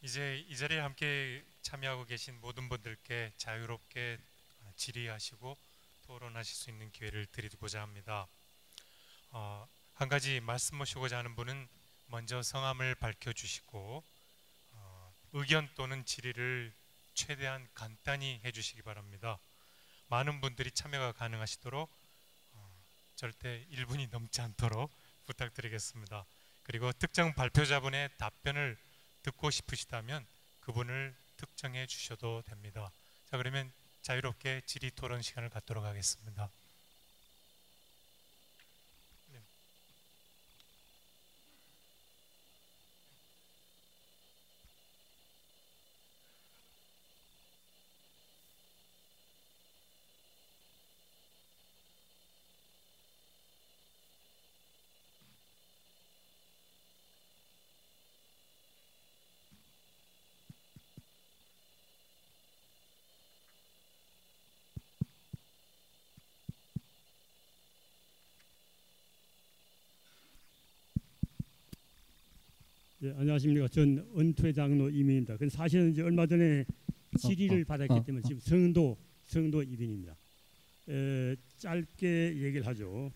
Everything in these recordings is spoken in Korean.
이제 이 자리에 함께 참여하고 계신 모든 분들께 자유롭게 질의하시고 토론하실 수 있는 기회를 드리고자 합니다. 한 가지 말씀하시고자 하는 분은 먼저 성함을 밝혀주시고 의견 또는 질의를 최대한 간단히 해주시기 바랍니다. 많은 분들이 참여가 가능하시도록 절대 1분이 넘지 않도록 부탁드리겠습니다. 그리고 특정 발표자분의 답변을 듣고 싶으시다면 그분을 특정해 주셔도 됩니다. 자, 그러면 자유롭게 질의 토론 시간을 갖도록 하겠습니다. 네, 안녕하십니까. 전 은퇴 장로 이민입니다. 근데 사실은 이제 얼마 전에 질의를 받았기 때문에 지금 성도 이민입니다. 짧게 얘기를 하죠.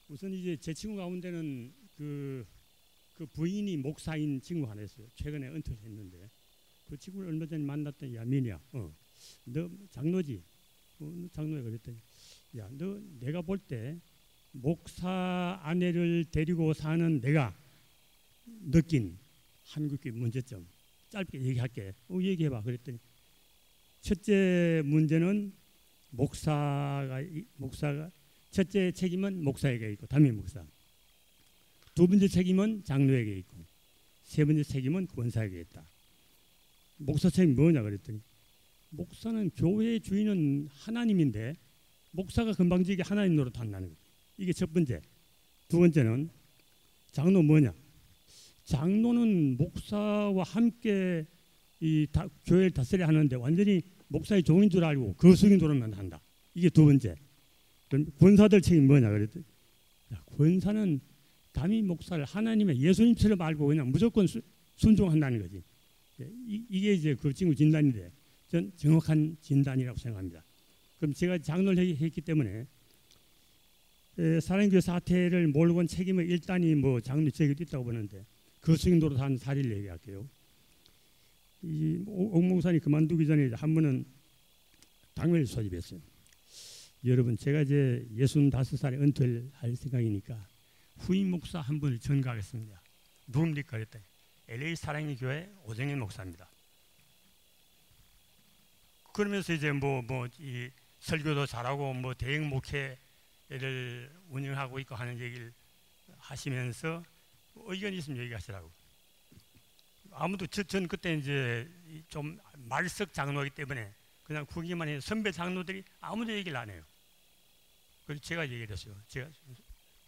우선 이제 제 친구 가운데는 그 부인이 목사인 친구 하나 있어요. 최근에 은퇴를 했는데 그 친구를 얼마 전에 만났더니 야 민이야, 너 장로지? 장로야. 그랬더니 야 너 내가 볼 때 목사 아내를 데리고 사는 내가 느낀 한국의 문제점 짧게 얘기할게. 얘기해봐. 그랬더니 첫째 문제는 목사가 첫째 책임은 목사에게 있고 담임 목사. 두 번째 책임은 장로에게 있고 세 번째 책임은 권사에게 있다. 목사 책임 뭐냐 그랬더니 목사는 교회의 주인은 하나님인데 목사가 건방지게 하나님 노릇한다는 거예요. 이게 첫 번째. 두 번째는 장로 뭐냐? 장로는 목사와 함께 교회를 다스려 하는데 완전히 목사의 종인 줄 알고 거수인 노릇만 한다. 이게 두 번째. 그럼 권사들 책임 뭐냐 그랬더니 권사는 담임 목사를 하나님의 예수님처럼 알고 그냥 무조건 순종한다는 거지. 이게 이제 그 친구 진단인데 전 정확한 진단이라고 생각합니다. 그럼 제가 장로를 했기 때문에 사랑교회 사태를 몰고 온 책임을 일단이 뭐 장로 책임도 있다고 보는데 거수인 노릇한 사례를 얘기할게요. 옥 목사님 그만두기 전에 한 번은 당회를 소집했어요. 여러분 제가 이제 65살에 은퇴를 할 생각이니까 후임 목사 한 분을 전가하겠습니다. 누굽니까? 그랬더니 LA 사랑의 교회 오정현 목사입니다. 그러면서 이제 이 설교도 잘하고 뭐 대형 목회를 운영하고 있고 하는 얘기를 하시면서 의견이 있으면 얘기하시라고. 아무도 전 그때 이제 좀 말석 장로이기 때문에 그냥 구기만 해요. 선배 장로들이 아무도 얘기를 안 해요. 그래서 제가 얘기를 했어요.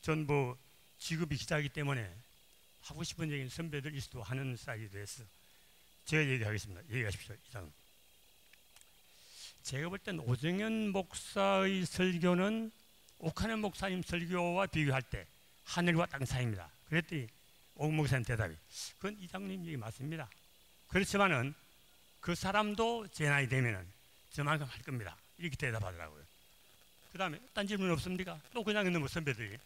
전 뭐 직업이 기자이기 때문에 하고 싶은 얘기는 선배들 있어도 하는 스타일이 됐어. 제가 얘기하겠습니다. 얘기하십시오. 이상. 제가 볼 땐 오정현 목사의 설교는 옥하는 목사님 설교와 비교할 때 하늘과 땅 사이입니다. 그랬더니 옥 목사님 대답이 그건 이장님 얘기 맞습니다. 그렇지만은 그 사람도 제 나이 되면은 저만큼 할 겁니다. 이렇게 대답하더라고요. 그 다음에 딴 질문 없습니까? 또 그냥 있는 선배들이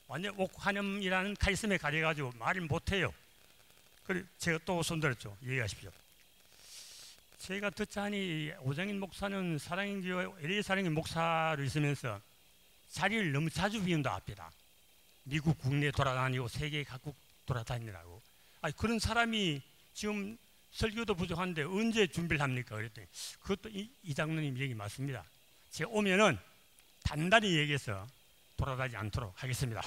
완전 옥한염이라는 카리스마에 가려가지고 말을 못해요. 그래서 제가 또 손들었죠. 얘기하십시오. 제가 듣자니 오정인 목사는 사랑인교회 LA 사랑인 목사로 있으면서 자리를 너무 자주 비운다 합니다. 미국 국내 돌아다니고 세계 각국 돌아다니라고. 아니 그런 사람이 지금 설교도 부족한데 언제 준비를 합니까? 그랬더니 그것도 이 장로님 얘기 맞습니다. 제가 오면은 단단히 얘기해서 돌아다니지 않도록 하겠습니다.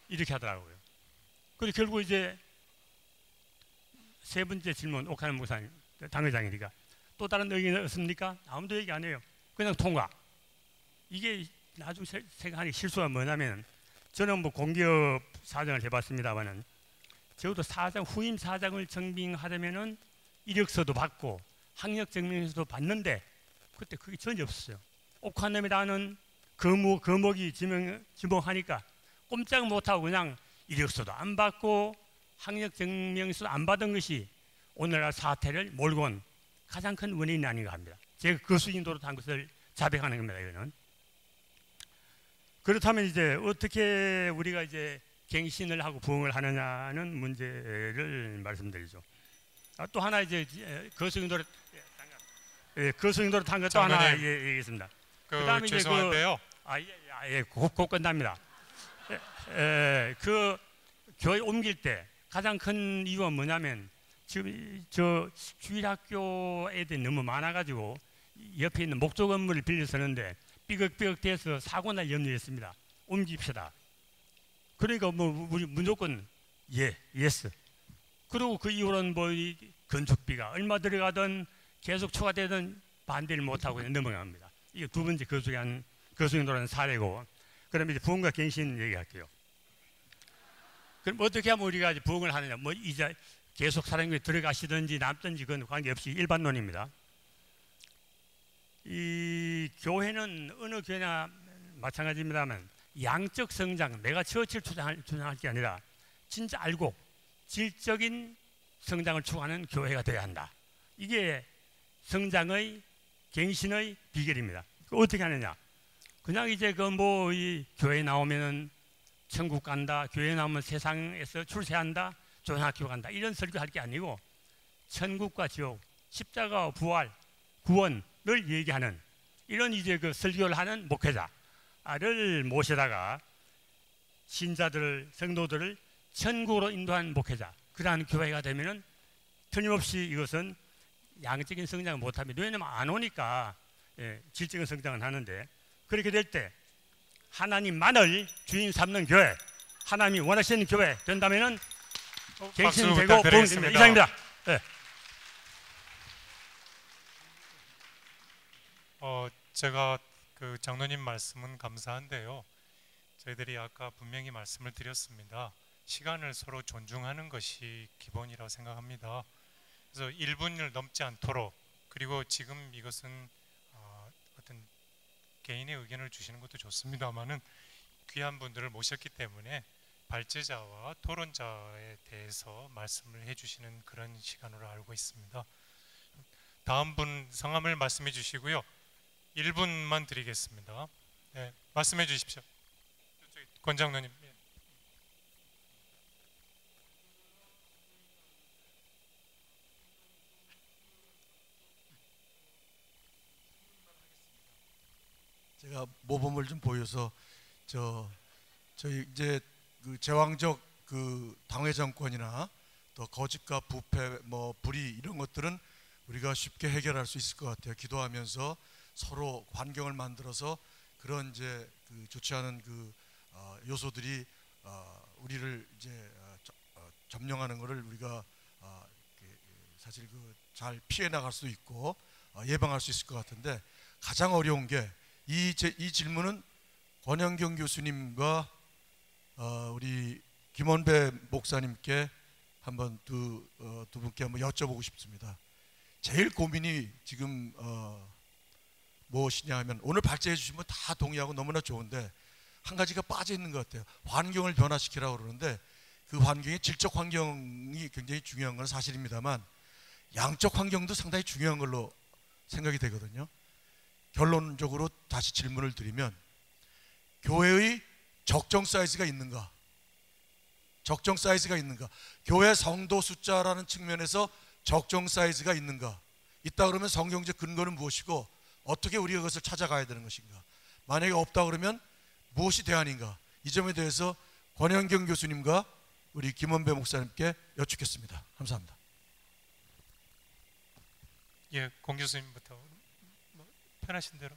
이렇게 하더라고요. 그리고 결국 이제 세 번째 질문 옥하는 목사님 당회장이니까 또 다른 의견 없습니까? 아무도 얘기 안 해요. 그냥 통과. 이게 나중에 생각하니 실수가 뭐냐면 저는 뭐 공기업 사장을 해봤습니다만은 적어도 후임 사장을 증빙하려면은 이력서도 받고 학력 증명서도 받는데 그때 그게 전혀 없었어요. 옥한놈이라는 거목이 지명하니까 꼼짝 못하고 그냥 이력서도 안 받고 학력 증명서 안 받은 것이 오늘날 사태를 몰고 온 가장 큰 원인이 아닌가 합니다. 제가 그 수준도로 한 것을 자백하는 겁니다. 이거는. 그렇다면 이제 어떻게 우리가 이제 갱신을 하고 부흥을 하느냐는 문제를 말씀드리죠. 또 하나 이제 거수인도로 탄 것도 하나 얘기했습니다. 그다음에 죄송한데요. 곧 끝납니다. 그 교회 옮길 때 가장 큰 이유가 뭐냐면 지금 저 주일학교 애들이 너무 많아가지고 옆에 있는 목조 건물을 빌려 쓰는데 삐걱삐걱 돼서 사고 날 염려가 있습니다. 옮깁시다. 그러니까 뭐 우리 무조건 예스. 그리고 그 이후로는 뭐 이 건축비가 얼마 들어가든 계속 추가되든 반대를 못하고 넘어갑니다. 이게 두 번째 거수인도라는 사례고. 그러면 이제 부흥과 갱신 얘기할게요. 그럼 어떻게 하면 우리가 이제 부흥을 하느냐? 뭐 이제 계속 사랑교회 들어가시든지 남든지 그건 관계없이 일반론입니다. 이 교회는 어느 교회나 마찬가지입니다만 양적 성장, 내가 처치를 주장할 게 아니라 진짜 알고 질적인 성장을 추구하는 교회가 되어야 한다. 이게 성장의 갱신의 비결입니다. 어떻게 하느냐? 그냥 이제 그 뭐 이 교회 나오면은 천국 간다, 교회 나오면 세상에서 출세한다, 좋은 학교 간다 이런 설교할 게 아니고 천국과 지옥, 십자가와 부활, 구원을 얘기하는 이런 이제 그 설교를 하는 목회자를 모시다가 신자들, 성도들을 천국으로 인도하는 목회자, 그러한 교회가 되면은 틀림없이 이것은 양적인 성장을 못합니다. 왜냐하면 안 오니까 질적인 성장은 하는데 그렇게 될 때 하나님만을 주인 삼는 교회, 하나님이 원하시는 교회 된다면은 갱신되고 부흥됩니다. 이상입니다. 네. 제가 그 장로님 말씀은 감사한데요. 저희들이 아까 분명히 말씀을 드렸습니다. 시간을 서로 존중하는 것이 기본이라고 생각합니다. 그래서 1분을 넘지 않도록, 그리고 지금 이것은 어떤 개인의 의견을 주시는 것도 좋습니다만은 귀한 분들을 모셨기 때문에 발제자와 토론자에 대해서 말씀을 해주시는 그런 시간으로 알고 있습니다. 다음 분 성함을 말씀해 주시고요. 1분만 드리겠습니다. 네, 말씀해 주십시오. 권 장로님. 제가 모범을 좀 보여서 저희 이제 그 제왕적 그 당회 정권이나 또 거짓과 부패, 뭐 불의 이런 것들은 우리가 쉽게 해결할 수 있을 것 같아요. 기도하면서 서로 환경을 만들어서 그런 이제 그 좋지 않은 그 요소들이 우리를 이제 점령하는 것을 우리가 사실 그 잘 피해 나갈 수 있고 예방할 수 있을 것 같은데, 가장 어려운 게 이 질문은 권영경 교수님과 우리 김원배 목사님께 한번 두 분께 한번 여쭤보고 싶습니다. 제일 고민이 지금 무엇이냐 하면, 오늘 발제해 주신 분 다 동의하고 너무나 좋은데 한 가지가 빠져 있는 것 같아요. 환경을 변화시키라고 그러는데 그 환경이 질적 환경이 굉장히 중요한 건 사실입니다만 양적 환경도 상당히 중요한 걸로 생각이 되거든요. 결론적으로 다시 질문을 드리면, 교회의 적정 사이즈가 있는가? 적정 사이즈가 있는가? 교회 성도 숫자라는 측면에서 적정 사이즈가 있는가? 있다 그러면 성경적 근거는 무엇이고 어떻게 우리가 그것을 찾아가야 되는 것인가? 만약에 없다 그러면 무엇이 대안인가? 이 점에 대해서 권영경 교수님과 우리 김원배 목사님께 여쭙겠습니다. 감사합니다. 예, 권 교수님부터 편하신 대로.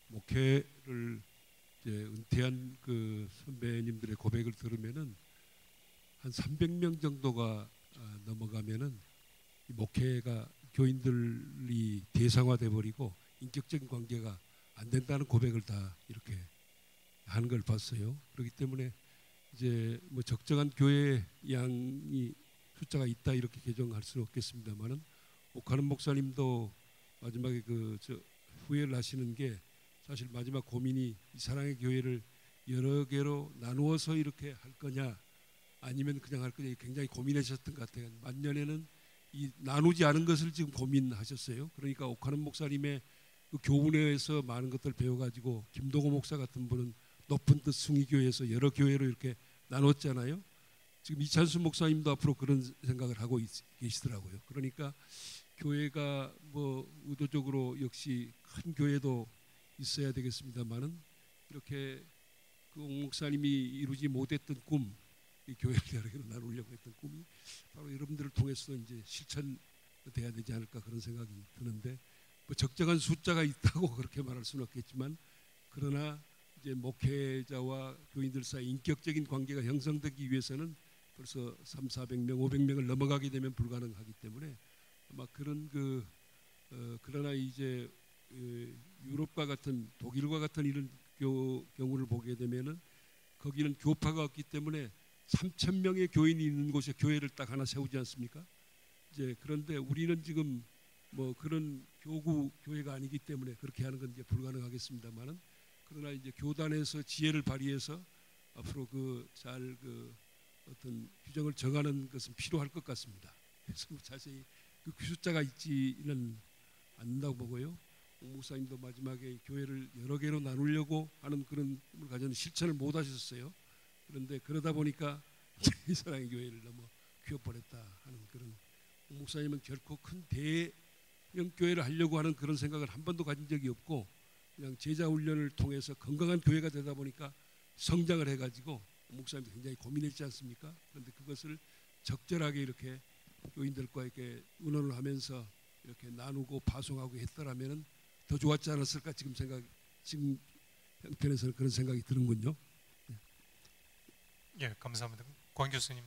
목회를 이제 은퇴한 그 선배님들의 고백을 들으면은 한 300명 정도가 넘어가면은 이 목회가 교인들이 대상화돼 버리고 인격적인 관계가 안 된다는 고백을 다 이렇게 하는 걸 봤어요. 그렇기 때문에 이제 뭐 적정한 교회 양이 숫자가 있다 이렇게 개정할 수는 없겠습니다만은, 옥하는 목사님도 마지막에 후회를 하시는 게, 사실 마지막 고민이 이 사랑의 교회를 여러 개로 나누어서 이렇게 할 거냐 아니면 그냥 할 거냐 굉장히 고민하셨던 것 같아요. 만년에는 이 나누지 않은 것을 지금 고민하셨어요. 그러니까 옥하는 목사님의 그 교훈에서 많은 것들 배워가지고 김동호 목사 같은 분은 높은 뜻 숭의교회에서 여러 교회로 이렇게 나눴잖아요. 지금 이찬수 목사님도 앞으로 그런 생각을 하고 계시더라고요. 그러니까 교회가 뭐 의도적으로 역시 큰 교회도 있어야 되겠습니다만은 이렇게 그 옥 목사님이 이루지 못했던 꿈, 이 교회를 여러 개로 나누려고 했던 꿈이 바로 여러분들을 통해서 이제 실천돼야 되지 않을까 그런 생각이 드는데 뭐 적정한 숫자가 있다고 그렇게 말할 수는 없겠지만 그러나 이제 목회자와 교인들 사이 인격적인 관계가 형성되기 위해서는 벌써 300~400명, 500명을 넘어가게 되면 불가능하기 때문에 아마 그런 그러나 이제 유럽과 같은 독일과 같은 이런 경우를 보게 되면은 거기는 교파가 없기 때문에 3,000명의 교인이 있는 곳에 교회를 딱 하나 세우지 않습니까? 이제 그런데 우리는 지금 뭐 그런 교회가 아니기 때문에 그렇게 하는 건 이제 불가능하겠습니다만은 그러나 이제 교단에서 지혜를 발휘해서 앞으로 잘 어떤 규정을 정하는 것은 필요할 것 같습니다. 그래서 뭐 자세히 그 숫자가 있지는 않는다고 보고요. 옥 목사님도 마지막에 교회를 여러 개로 나누려고 하는 그런 꿈을 가졌는데 실천을 못 하셨어요. 그런데 그러다 보니까 이 사랑의 교회를 너무 키워버렸다 하는 그런 옥 목사님은 결코 큰 대형 교회를 하려고 하는 그런 생각을 한 번도 가진 적이 없고 그냥 제자 훈련을 통해서 건강한 교회가 되다 보니까 성장을 해가지고 옥 목사님도 굉장히 고민했지 않습니까? 그런데 그것을 적절하게 이렇게 교인들과 이렇게 의논을 하면서 이렇게 나누고 파송하고 했더라면은 더 좋았지 않았을까 지금 형편에서는 그런 생각이 드는군요. 예, 감사합니다. 권 교수님.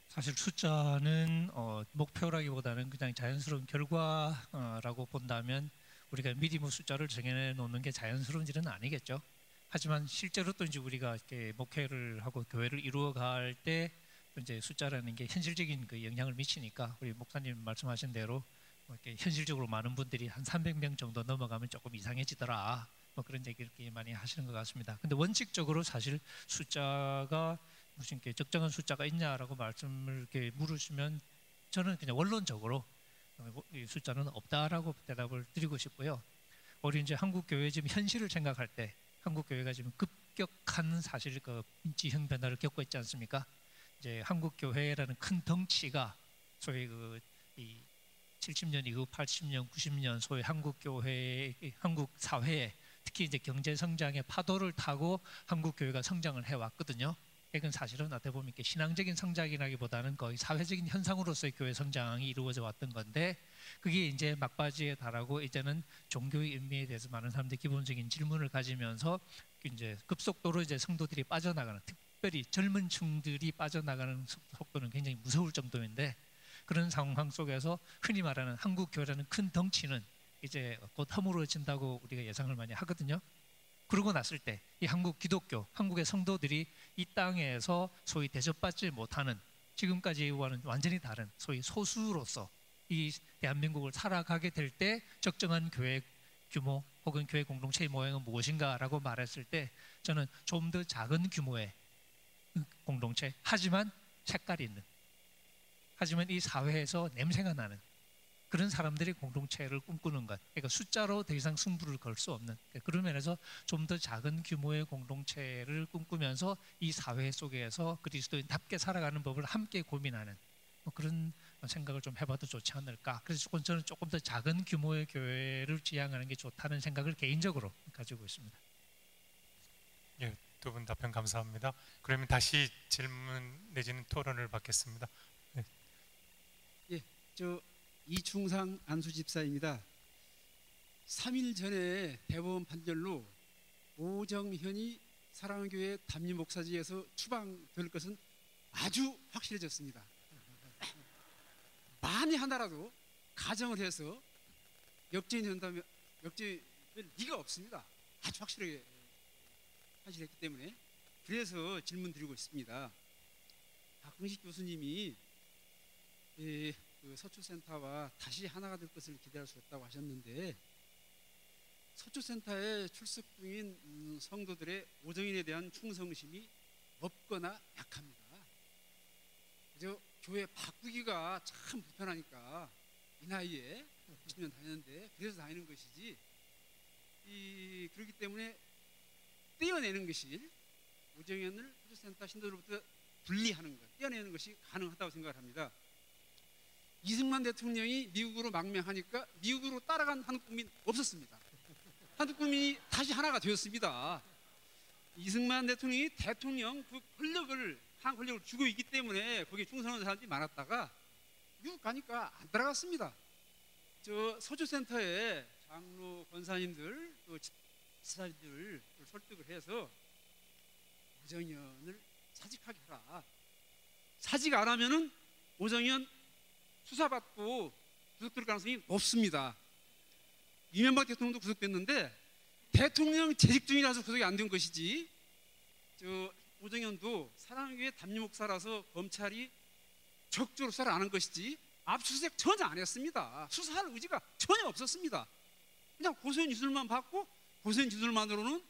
사실 숫자는 목표라기보다는 그냥 자연스러운 결과라고 본다면 우리가 미리 뭐 숫자를 정해 놓는 게 자연스러운 일은 아니겠죠. 하지만 실제로 또 이제 우리가 이렇게 목회를 하고 교회를 이루어갈 때 이제 숫자라는 게 현실적인 그 영향을 미치니까 우리 목사님 말씀하신 대로 뭐 이렇게 현실적으로 많은 분들이 한 300명 정도 넘어가면 조금 이상해지더라. 뭐 그런 얘기 이렇게 많이 하시는 것 같습니다. 근데 원칙적으로 사실 숫자가 무슨 이렇게 적정한 숫자가 있냐라고 말씀을 이렇게 물으시면 저는 그냥 원론적으로 이 숫자는 없다라고 대답을 드리고 싶고요. 우리 이제 한국 교회 지금 현실을 생각할 때 한국 교회가 지금 급격한 사실 그 지형 변화를 겪고 있지 않습니까? 이제 한국 교회라는 큰 덩치가 소위 이 70년 이후 80년, 90년 소위 한국 교회, 한국 사회에 특히 이제 경제 성장의 파도를 타고 한국 교회가 성장을 해왔거든요. 이건 사실은 어떻게 보면 이렇게 신앙적인 성장이라기보다는 거의 사회적인 현상으로서의 교회 성장이 이루어져 왔던 건데 그게 이제 막바지에 달하고 이제는 종교의 의미에 대해서 많은 사람들이 기본적인 질문을 가지면서 이제 급속도로 이제 성도들이 빠져나가는 특별히 젊은 층들이 빠져나가는 속도는 굉장히 무서울 정도인데 그런 상황 속에서 흔히 말하는 한국 교회라는 큰 덩치는 이제 곧 허물어진다고 우리가 예상을 많이 하거든요. 그러고 났을 때 이 한국 기독교, 한국의 성도들이 이 땅에서 소위 대접받지 못하는 지금까지와는 완전히 다른 소위 소수로서 이 대한민국을 살아가게 될 때 적정한 교회 규모 혹은 교회 공동체의 모양은 무엇인가라고 말했을 때 저는 좀 더 작은 규모의 공동체 하지만 색깔이 있는 하지만 이 사회에서 냄새가 나는 그런 사람들이 공동체를 꿈꾸는 것 그러니까 숫자로 더 이상 승부를 걸 수 없는 그런 면에서 좀 더 작은 규모의 공동체를 꿈꾸면서 이 사회 속에서 그리스도인답게 살아가는 법을 함께 고민하는 뭐 그런 생각을 좀 해봐도 좋지 않을까 그래서 저는 조금 더 작은 규모의 교회를 지향하는 게 좋다는 생각을 개인적으로 가지고 있습니다. 예, 두 분 답변 감사합니다. 그러면 다시 질문 내지는 토론을 받겠습니다. 네. 예, 저 이충상 안수집사입니다. 3일 전에 대법원 판결로 오정현이 사랑하는 교회 담임 목사직에서 추방될 것은 아주 확실해졌습니다. 만에 하나라도 가정을 해서 역전한다면 역전될 리가 없습니다. 아주 확실하게 사실했기 때문에 그래서 질문 드리고 있습니다. 박흥식 교수님이 그 서초센터와 다시 하나가 될 것을 기대할 수 없다고 하셨는데 서초센터에 출석 중인 성도들의 오정인에 대한 충성심이 없거나 약합니다. 그저 교회 바꾸기가 참 불편하니까 이 나이에 10년 다녔는데 그래서 다니는 것이지, 그렇기 때문에 떼어내는 것이, 오정현을 서초센터 신도들로부터 분리하는 것, 떼어내는 것이 가능하다고 생각을 합니다. 이승만 대통령이 미국으로 망명하니까 미국으로 따라간 한국 국민 없었습니다. 한국 국민이 다시 하나가 되었습니다. 이승만 대통령이 대통령 그 권력을, 한 권력을 주고 있기 때문에 거기에 충성하는 사람들이 많았다가 미국 가니까 안 따라갔습니다. 저 서초센터에 장로 권사님들 또 지사들을 설득을 해서 오정현을 사직하게 하라. 사직 안 하면은 오정현 수사받고 구속될 가능성이 높습니다. 이명박 대통령도 구속됐는데 대통령 재직 중이라서 구속이 안 된 것이지, 저 오정현도 사랑교회 담임 목사라서 검찰이 적극적으로 수사를 안 한 것이지 압수수색 전혀 안 했습니다. 수사할 의지가 전혀 없었습니다. 그냥 고소인 지술만 받고 고소인 지술만으로는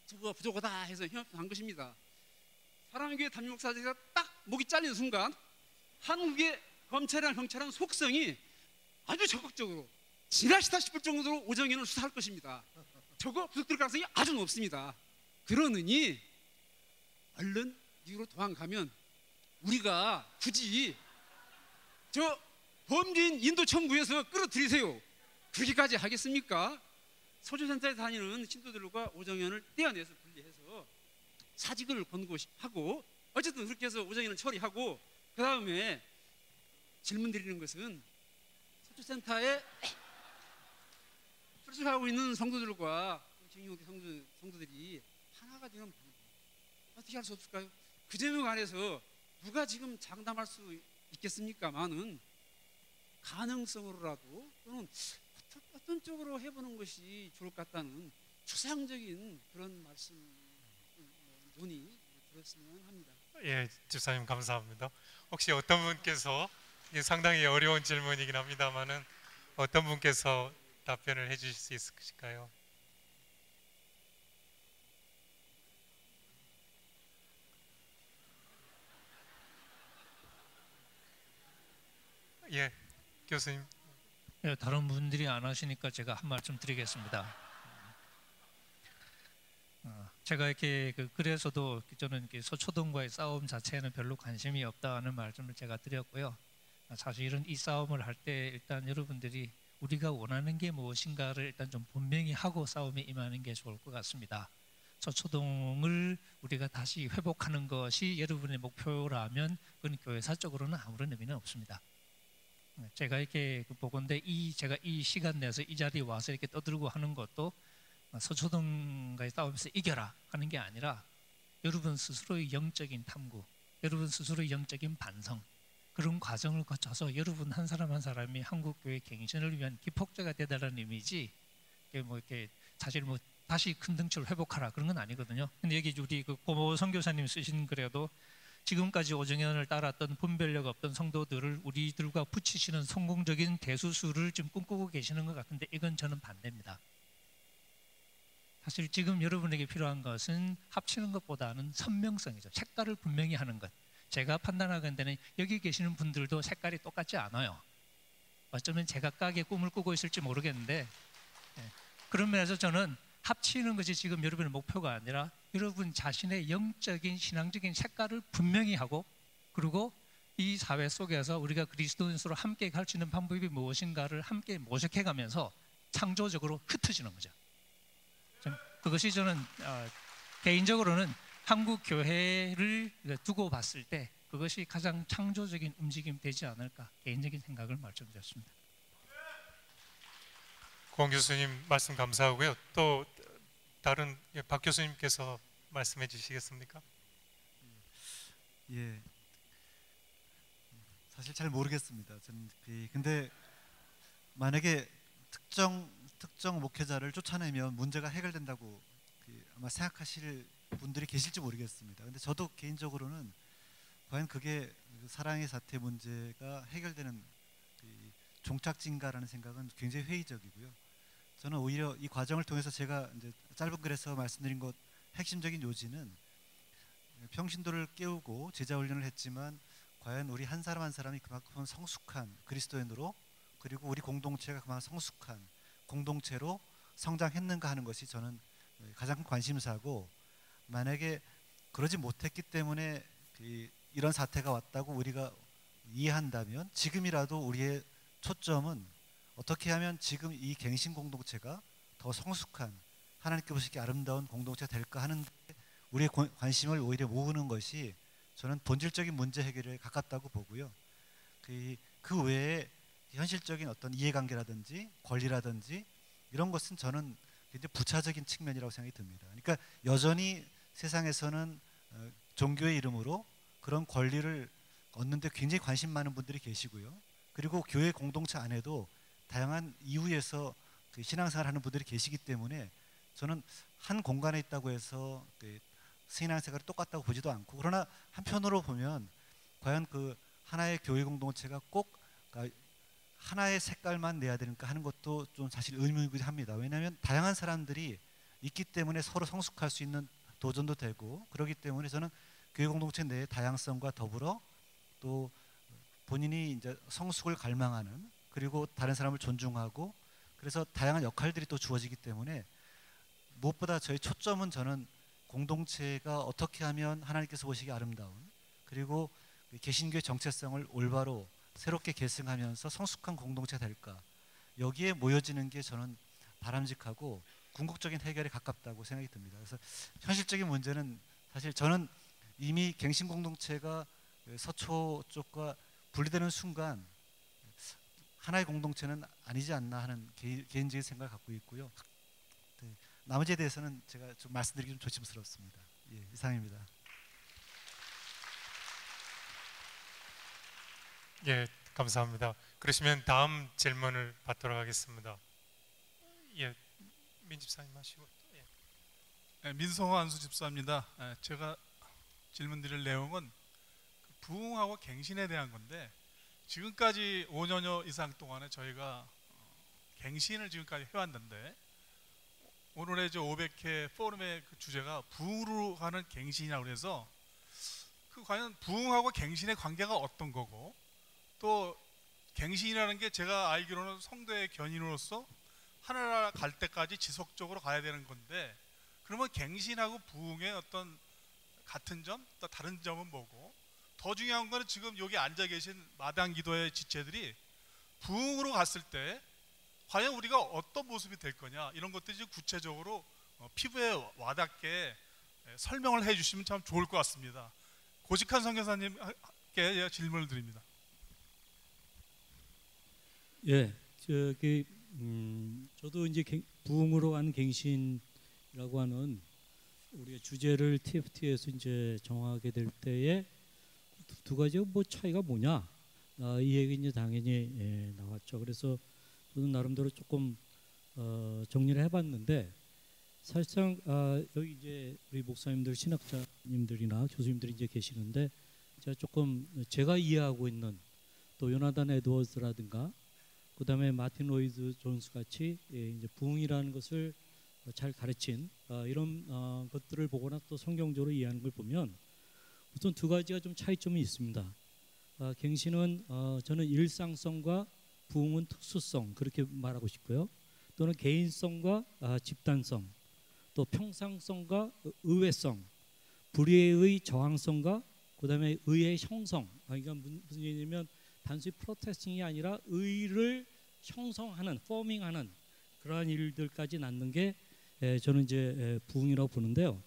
저거 부족하다 해서 형합한 것입니다. 사랑교회 담임 목사가 딱 목이 잘리는 순간 한국의 검찰이나 경찰은 속성이 아주 적극적으로 지나시다 싶을 정도로 오정현을 수사할 것입니다. 저거 구속될 가능성이 아주 높습니다. 그러느니 얼른 미국으로 도망가면 우리가 굳이 저 범죄인 인도 청구해서 끌어들이세요, 그렇게까지 하겠습니까? 서초센터에 다니는 신도들과 오정현을 떼어내서 분리해서 사직을 권고하고, 어쨌든 그렇게 해서 오정현을 처리하고, 그 다음에 질문 드리는 것은 서초센터에 출석하고 있는 성도들과 정의용대 성도들이 하나가 되는 방법 어떻게 할 수 없을까요? 그 점에 관해서 누가 지금 장담할 수 있겠습니까만은 가능성으로라도 또는 어떤 쪽으로 해보는 것이 좋을 것 같다는 추상적인 그런 말씀, 논의 들었으면 합니다. 예, 집사님 감사합니다. 혹시 어떤 분께서, 이게 상당히 어려운 질문이긴 합니다만은 어떤 분께서 답변을 해주실 수 있으실까요? 예, 교수님. 예, 다른 분들이 안 하시니까 제가 한 말씀 드리겠습니다. 제가 이렇게 그래서도 저는 이렇게 서초동과의 싸움 자체에는 별로 관심이 없다는 말씀을 제가 드렸고요. 사실은 이 싸움을 할 때 일단 여러분들이 우리가 원하는 게 무엇인가를 일단 좀 분명히 하고 싸움에 임하는 게 좋을 것 같습니다. 서초동을 우리가 다시 회복하는 것이 여러분의 목표라면 그건 교회사적으로는 아무런 의미는 없습니다. 제가 이렇게 보건대 제가 이 시간 내서 이 자리에 와서 이렇게 떠들고 하는 것도 서초동과의 싸움에서 이겨라 하는 게 아니라 여러분 스스로의 영적인 탐구, 여러분 스스로의 영적인 반성, 그런 과정을 거쳐서 여러분 한 사람 한 사람이 한국 교회 갱신을 위한 기폭제가 되달라는 의미지, 이렇게 사실 다시 큰 덩치를 회복하라 그런 건 아니거든요. 근데 여기 우리 고모 선교사님 쓰신 글에도 지금까지 오정현을 따랐던 분별력 없던 성도들을 우리들과 붙이시는 성공적인 대수술을 지금 꿈꾸고 계시는 것 같은데 이건 저는 반대입니다. 사실 지금 여러분에게 필요한 것은 합치는 것보다는 선명성이죠. 색깔을 분명히 하는 것. 제가 판단하건대는 여기 계시는 분들도 색깔이 똑같지 않아요. 어쩌면 제각각의 꿈을 꾸고 있을지 모르겠는데, 그런 면에서 저는 합치는 것이 지금 여러분의 목표가 아니라 여러분 자신의 영적인 신앙적인 색깔을 분명히 하고, 그리고 이 사회 속에서 우리가 그리스도인으로 함께 갈 수 있는 방법이 무엇인가를 함께 모색해가면서 창조적으로 흩어지는 거죠. 그것이 저는 개인적으로는 한국 교회를 두고 봤을 때 그것이 가장 창조적인 움직임이 되지 않을까, 개인적인 생각을 말씀드렸습니다. 공 교수님 말씀 감사하고요. 또 다른 박 교수님께서 말씀해 주시겠습니까? 예, 사실 잘 모르겠습니다. 저는 근데 만약에 특정 목회자를 쫓아내면 문제가 해결된다고 아마 생각하실 분들이 계실지 모르겠습니다. 근데 저도 개인적으로는 과연 그게 사랑의 사태 문제가 해결되는 종착지인가라는 생각은 굉장히 회의적이고요. 저는 오히려 이 과정을 통해서 제가 이제 짧은 글에서 말씀드린 것 핵심적인 요지는 평신도를 깨우고 제자 훈련을 했지만 과연 우리 한 사람 한 사람이 그만큼 성숙한 그리스도인으로 그리고 우리 공동체가 그만큼 성숙한 공동체로 성장했는가 하는 것이 저는 가장 큰 관심사고, 만약에 그러지 못했기 때문에 이런 사태가 왔다고 우리가 이해한다면 지금이라도 우리의 초점은 어떻게 하면 지금 이 갱신 공동체가 더 성숙한 하나님께 보시기에 아름다운 공동체가 될까 하는 데 우리의 관심을 오히려 모으는 것이 저는 본질적인 문제 해결에 가깝다고 보고요. 그 외에 현실적인 어떤 이해관계라든지 권리라든지 이런 것은 저는 굉장히 부차적인 측면이라고 생각이 듭니다. 그러니까 여전히 세상에서는 종교의 이름으로 그런 권리를 얻는데 굉장히 관심 많은 분들이 계시고요. 그리고 교회 공동체 안에도 다양한 이유에서 신앙생활하는 분들이 계시기 때문에 저는 한 공간에 있다고 해서 신앙생활이 똑같다고 보지도 않고, 그러나 한편으로 보면 과연 그 하나의 교회 공동체가 꼭 하나의 색깔만 내야 되는가 하는 것도 좀 사실 의문이기도 합니다. 왜냐하면 다양한 사람들이 있기 때문에 서로 성숙할 수 있는 도전도 되고, 그렇기 때문에 저는 교회 공동체 내의 다양성과 더불어 또 본인이 이제 성숙을 갈망하는, 그리고 다른 사람을 존중하고, 그래서 다양한 역할들이 또 주어지기 때문에 무엇보다 저희 초점은 저는 공동체가 어떻게 하면 하나님께서 보시기에 아름다운, 그리고 개신교의 정체성을 올바로 새롭게 계승하면서 성숙한 공동체가 될까, 여기에 모여지는 게 저는 바람직하고 궁극적인 해결에 가깝다고 생각이 듭니다. 그래서 현실적인 문제는 사실 저는 이미 갱신 공동체가 서초 쪽과 분리되는 순간 하나의 공동체는 아니지 않나 하는 개인적인 생각을 갖고 있고요. 네, 나머지에 대해서는 제가 좀 말씀드리기 좀 조심스럽습니다. 예, 이상입니다. 예, 감사합니다. 그러시면 다음 질문을 받도록 하겠습니다. 예, 민 집사님 하시고. 예. 민성호 안수 집사입니다. 제가 질문드릴 내용은 부흥하고 갱신에 대한 건데, 지금까지 5년여 이상 동안에 저희가 갱신을 지금까지 해왔는데, 오늘의 500회 포럼의 그 주제가 부흥으로 가는 갱신이라고 해서 그 과연 부흥하고 갱신의 관계가 어떤 거고, 또 갱신이라는 게 제가 알기로는 성도의 견인으로서 하나나라 갈 때까지 지속적으로 가야 되는 건데, 그러면 갱신하고 부흥의 어떤 같은 점, 또 다른 점은 뭐고, 더 중요한 거는 지금 여기 앉아 계신 마당 기도의 지체들이 부흥으로 갔을 때 과연 우리가 어떤 모습이 될 거냐, 이런 것들이 구체적으로 피부에 와닿게 설명을 해 주시면 참 좋을 것 같습니다. 고직한 선교사님께 질문을 드립니다. 예, 저도 이제 부흥으로 간 갱신이라고 하는 우리가 주제를 TFT에서 이제 정하게 될 때에 두 가지가 뭐 차이가 뭐냐, 이 얘기 이제 당연히 나왔죠. 그래서 저는 나름대로 조금 정리를 해봤는데, 사실상 여기 이제 우리 목사님들, 신학자님들이나 교수님들이 이제 계시는데, 제가 이해하고 있는 또 요나단 에드워즈라든가 그다음에 마틴 로이드 존스 같이 이제 부흥이라는 것을 잘 가르친 이런 것들을 보거나 또 성경적으로 이해하는 걸 보면 우선 두 가지가 좀 차이점이 있습니다. 갱신은 저는 일상성과 부흥은 특수성, 그렇게 말하고 싶고요. 또는 개인성과 집단성, 또 평상성과 의외성, 불의의 저항성과 그다음에 의의 형성. 그러니까 무슨 얘기냐면 단순히 프로테스팅이 아니라 의를 형성하는, 포밍하는 그러한 일들까지 낳는 게 저는 이제 부흥이라고 보는데요.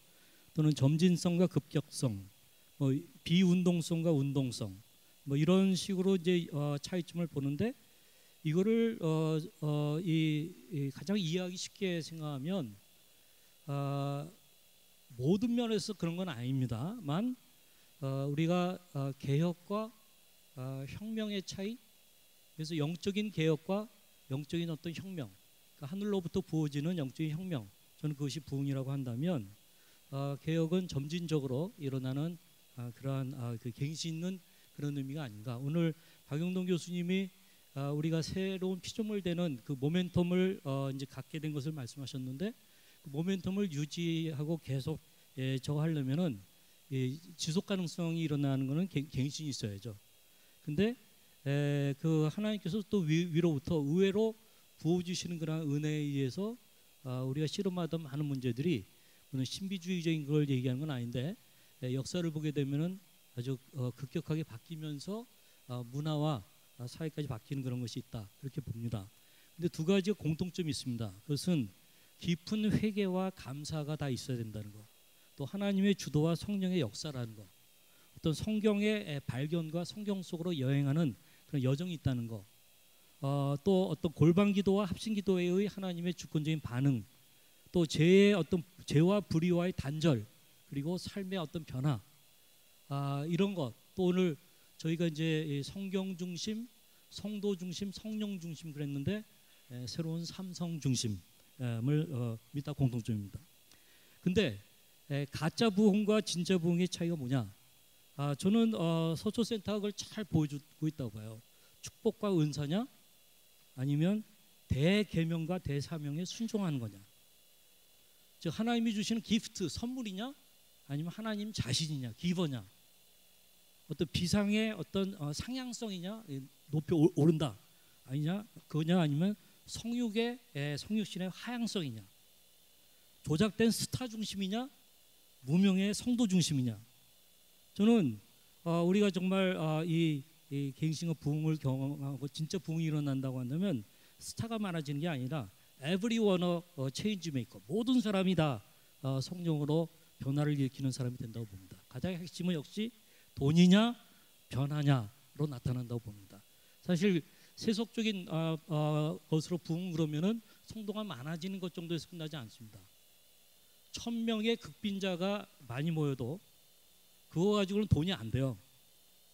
또는 점진성과 급격성, 뭐 비운동성과 운동성, 뭐 이런 식으로 이제 차이점을 보는데, 이거를 가장 이해하기 쉽게 생각하면 모든 면에서 그런 건 아닙니다만, 우리가 개혁과 혁명의 차이, 그래서 영적인 개혁과 영적인 어떤 혁명, 그러니까 하늘로부터 부어지는 영적인 혁명, 저는 그것이 부흥이라고 한다면, 개혁은 점진적으로 일어나는 그러한 그 갱신 있는 그런 의미가 아닌가. 오늘 박용동 교수님이 우리가 새로운 피조물 되는 그 모멘텀을 이제 갖게 된 것을 말씀하셨는데 그 모멘텀을 유지하고 계속 저거 하려면은 지속 가능성이 일어나는 것은 갱신이 있어야죠. 근데 그 하나님께서 또 위로부터 의외로 부어주시는 그런 은혜에 의해서 우리가 실험하던 많은 문제들이 오늘 신비주의적인 걸 얘기하는 건 아닌데 역사를 보게 되면은 아주 급격하게 바뀌면서 문화와 사회까지 바뀌는 그런 것이 있다 이렇게 봅니다. 근데 두 가지 공통점이 있습니다. 그것은 깊은 회개와 감사가 다 있어야 된다는 것, 또 하나님의 주도와 성령의 역사라는 것, 어떤 성경의 발견과 성경 속으로 여행하는 그런 여정이 있다는 것, 또 어떤 골방기도와 합심기도의 하나님의 주권적인 반응, 또 죄와 불의와의 단절, 그리고 삶의 어떤 변화, 이런 것, 또 오늘 저희가 이제 성경 중심, 성도 중심, 성령 중심 그랬는데 새로운 삼성 중심을 믿다 공통점입니다. 근데 가짜 부흥과 진짜 부흥의 차이가 뭐냐? 저는 서초센터가 그걸 잘 보여주고 있다고 봐요. 축복과 은사냐? 아니면 대계명과 대사명에 순종하는 거냐? 즉 하나님이 주시는 기프트, 선물이냐? 아니면 하나님 자신이냐? 기버냐? 어떤 비상의 어떤 상향성이냐? 높이 오른다 아니냐? 그거냐? 아니면 성육신의 하향성이냐? 조작된 스타 중심이냐? 무명의 성도 중심이냐? 저는 우리가 정말 이 갱신과 부흥을 경험하고 진짜 부흥이 일어난다고 한다면 스타가 많아지는 게 아니라 everyone a change maker, 모든 사람이 다 성령으로 변화를 일으키는 사람이 된다고 봅니다. 가장 핵심은 역시 돈이냐 변화냐로 나타난다고 봅니다. 사실 세속적인 것으로 부흥 그러면은 성도가 많아지는 것 정도에서 끝나지 않습니다. 1000명의 극빈자가 많이 모여도 그거 가지고는 돈이 안 돼요.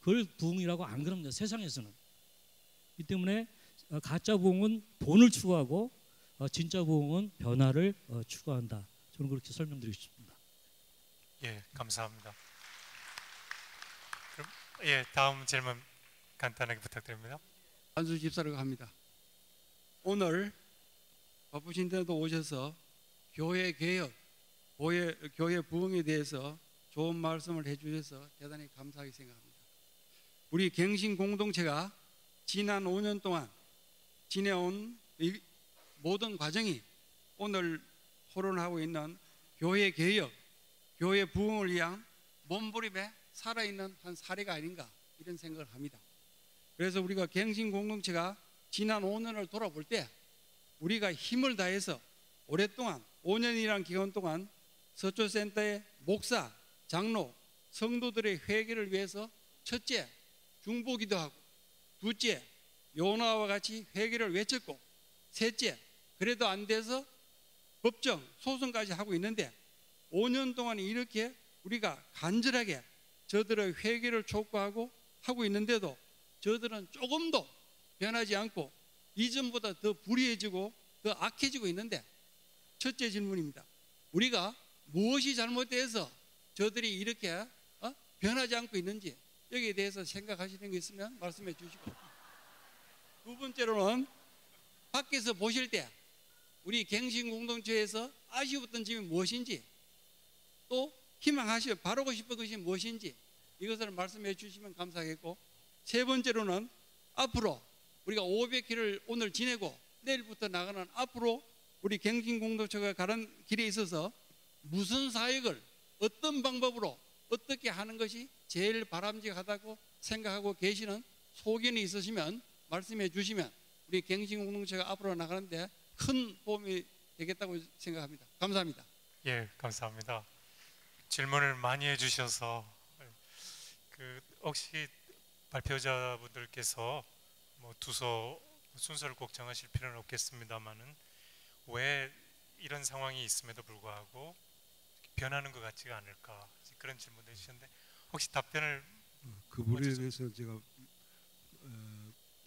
그걸 부흥이라고 안 그럽니다. 세상에서는. 이 때문에 가짜 부흥은 돈을 추구하고 진짜 부흥은 변화를 추구한다. 저는 그렇게 설명드리고 싶습니다. 예, 감사합니다. 그럼 다음 질문 간단하게 부탁드립니다. 안수 집사라고 합니다. 오늘 바쁘신데도 오셔서 교회 개혁, 교회 부흥에 대해서 좋은 말씀을 해주셔서 대단히 감사하게 생각합니다. 우리 갱신 공동체가 지난 5년 동안 지내온 이 모든 과정이 오늘 토론하고 있는 교회 개혁, 교회 부흥을 위한 몸부림에 살아있는 한 사례가 아닌가 이런 생각을 합니다. 그래서 우리가 갱신 공동체가 지난 5년을 돌아볼 때 우리가 힘을 다해서 오랫동안 5년이라는 기간 동안 서초센터의 목사, 장로, 성도들의 회개를 위해서 첫째, 중보기도하고 둘째, 요나와 같이 회개를 외쳤고 셋째, 그래도 안 돼서 법정, 소송까지 하고 있는데 5년 동안 이렇게 우리가 간절하게 저들의 회개를 촉구하고 하고 있는데도 저들은 조금도 변하지 않고 이전보다 더 불의해지고 더 악해지고 있는데 첫째 질문입니다. 우리가 무엇이 잘못돼서 저들이 이렇게 변하지 않고 있는지 여기에 대해서 생각하시는 게 있으면 말씀해 주시고, 두 번째로는 밖에서 보실 때 우리 갱신 공동체에서 아쉬웠던 점이 무엇인지, 또 희망하시고 바라고 싶은 것이 무엇인지 이것을 말씀해 주시면 감사하겠고, 세 번째로는 앞으로 우리가 500회를 오늘 지내고 내일부터 나가는 앞으로 우리 갱신 공동체가 가는 길에 있어서 무슨 사역을 어떤 방법으로 어떻게 하는 것이 제일 바람직하다고 생각하고 계시는 소견이 있으시면 말씀해 주시면 우리 갱신 공동체가 앞으로 나가는데 큰 도움이 되겠다고 생각합니다. 감사합니다. 예, 감사합니다. 질문을 많이 해주셔서 혹시 발표자분들께서 뭐 두서 순서를 꼭 정하실 필요는 없겠습니다만은 왜 이런 상황이 있음에도 불구하고 변하는 것 같지가 않을까 그런 질문을 해주셨는데 혹시 답변을 그 부분에 대해서 제가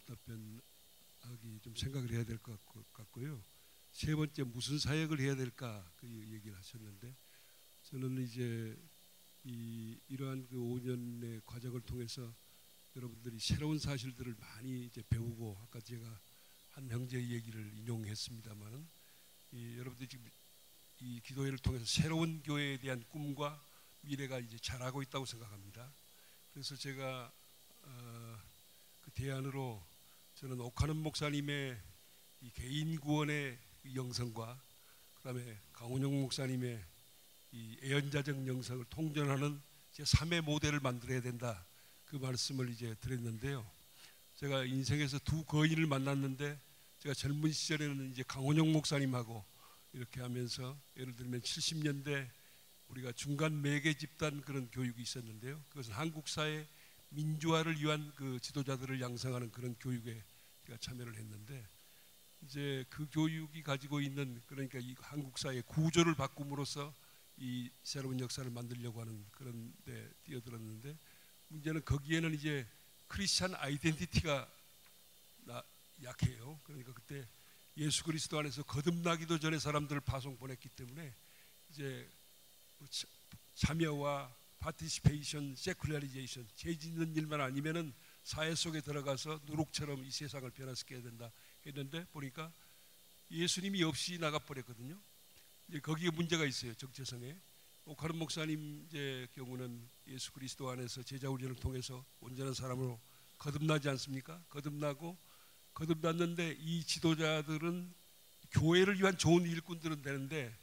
답변하기 좀 생각을 해야 될 것 같고요. 세 번째 무슨 사역을 해야 될까 그 얘기를 하셨는데 저는 이제 이러한 그 5년의 과정을 통해서 여러분들이 새로운 사실들을 많이 이제 배우고, 아까 제가 한 형제의 얘기를 인용했습니다만은 여러분들이 지금 이 기도회를 통해서 새로운 교회에 대한 꿈과 미래가 이제 자라고 있다고 생각합니다. 그래서 제가 그 대안으로 저는 오카는 목사님의 이 개인 구원의 영성과 그다음에 강훈영 목사님의 이 애연자적 영성을 통전하는 제 3의 모델을 만들어야 된다, 그 말씀을 이제 드렸는데요. 제가 인생에서 두 거인을 만났는데, 제가 젊은 시절에는 이제 강훈영 목사님하고 이렇게 하면서, 예를 들면 70년대 우리가 중간 매개 집단 그런 교육이 있었는데요. 그것은 한국 사회 민주화를 위한 그 지도자들을 양성하는 그런 교육에 제가 참여를 했는데, 이제 그 교육이 가지고 있는, 그러니까 이 한국 사회의 구조를 바꿈으로써 이 새로운 역사를 만들려고 하는 그런 데 뛰어들었는데, 문제는 거기에는 이제 크리스찬 아이덴티티가 약해요. 그러니까 그때 예수 그리스도 안에서 거듭나기도 전에 사람들을 파송 보냈기 때문에 이제 참여와 파티시페이션, 세큘라리제이션, 죄 짓는 일만 아니면은 사회 속에 들어가서 누룩처럼 이 세상을 변화시켜야 된다 했는데, 보니까 예수님이 없이 나가버렸거든요. 이제 거기에 문제가 있어요, 정체성에. 오카른 목사님 이제 경우는 예수 그리스도 안에서 제자 훈련을 통해서 온전한 사람으로 거듭나지 않습니까? 거듭났는데 이 지도자들은 교회를 위한 좋은 일꾼들은 되는데,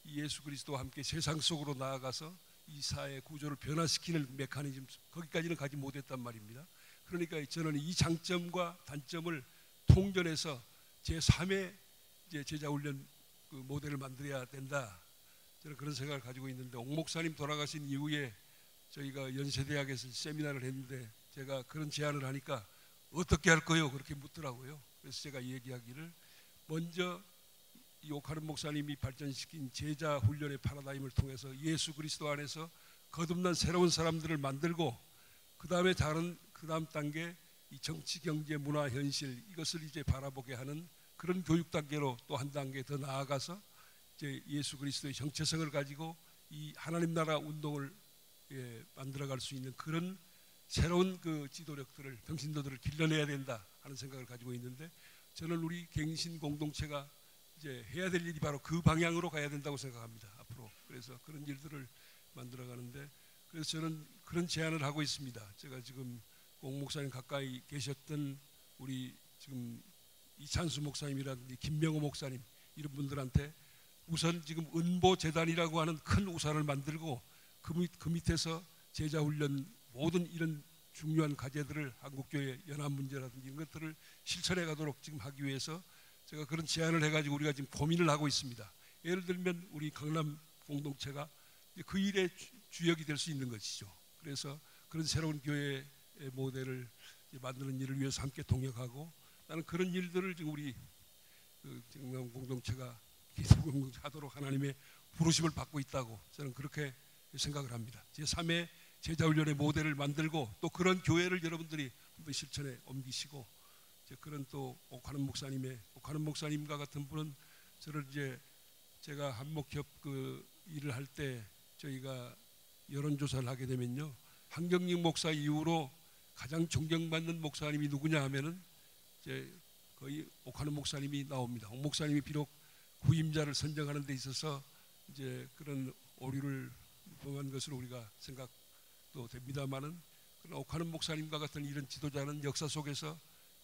이 예수 그리스도와 함께 세상 속으로 나아가서 이 사회 구조를 변화시키는 메커니즘, 거기까지는 가지 못했단 말입니다. 그러니까 저는 이 장점과 단점을 통전해서 제3의 이제 제자 훈련 그 모델을 만들어야 된다, 저는 그런 생각을 가지고 있는데, 옥 목사님 돌아가신 이후에 저희가 연세대학에서 세미나를 했는데, 제가 그런 제안을 하니까 어떻게 할 거요? 그렇게 묻더라고요. 그래서 제가 얘기하기를, 먼저 이 오카른 목사님이 발전시킨 제자 훈련의 파라다임을 통해서 예수 그리스도 안에서 거듭난 새로운 사람들을 만들고, 그 다음에 그 다음 단계 이 정치, 경제, 문화, 현실, 이것을 이제 바라보게 하는 그런 교육 단계로 또 한 단계 더 나아가서 이제 예수 그리스도의 정체성을 가지고 이 하나님 나라 운동을 만들어갈 수 있는 그런 새로운 그 지도력들을, 병신도들을 길러내야 된다 하는 생각을 가지고 있는데, 저는 우리 갱신 공동체가 이제 해야 될 일이 바로 그 방향으로 가야 된다고 생각합니다, 앞으로. 그래서 그런 일들을 만들어 가는데, 그래서 저는 그런 제안을 하고 있습니다. 제가 지금 옥 목사님 가까이 계셨던 우리 지금 이찬수 목사님이라든지 김명호 목사님, 이런 분들한테 우선 지금 은보재단이라고 하는 큰 우산을 만들고 그 밑에서 제자훈련 모든 이런 중요한 과제들을, 한국교회 연합 문제라든지 이런 것들을 실천해 가도록 지금 하기 위해서 제가 그런 제안을 해가지고 우리가 지금 고민을 하고 있습니다. 예를 들면 우리 강남 공동체가 그 일의 주역이 될 수 있는 것이죠. 그래서 그런 새로운 교회의 모델을 만드는 일을 위해서 함께 동역하고, 나는 그런 일들을 지금 우리 강남 공동체가 기독 공동체 하도록 하나님의 부르심을 받고 있다고 저는 그렇게 생각을 합니다. 제3의 제자훈련의 모델을 만들고, 또 그런 교회를 여러분들이 한번 실천에 옮기시고, 그런 또 오카는 목사님과 같은 분은 저를 이제 제가 한목협 그 일을 할 때 저희가 여론조사를 하게 되면요, 한경림 목사 이후로 가장 존경받는 목사님이 누구냐 하면은 이제 거의 오카는 목사님이 나옵니다. 옥 목사님이 비록 후임자를 선정하는 데 있어서 이제 그런 오류를 범한 것으로 우리가 생각도 됩니다만은, 오카는 목사님과 같은 이런 지도자는 역사 속에서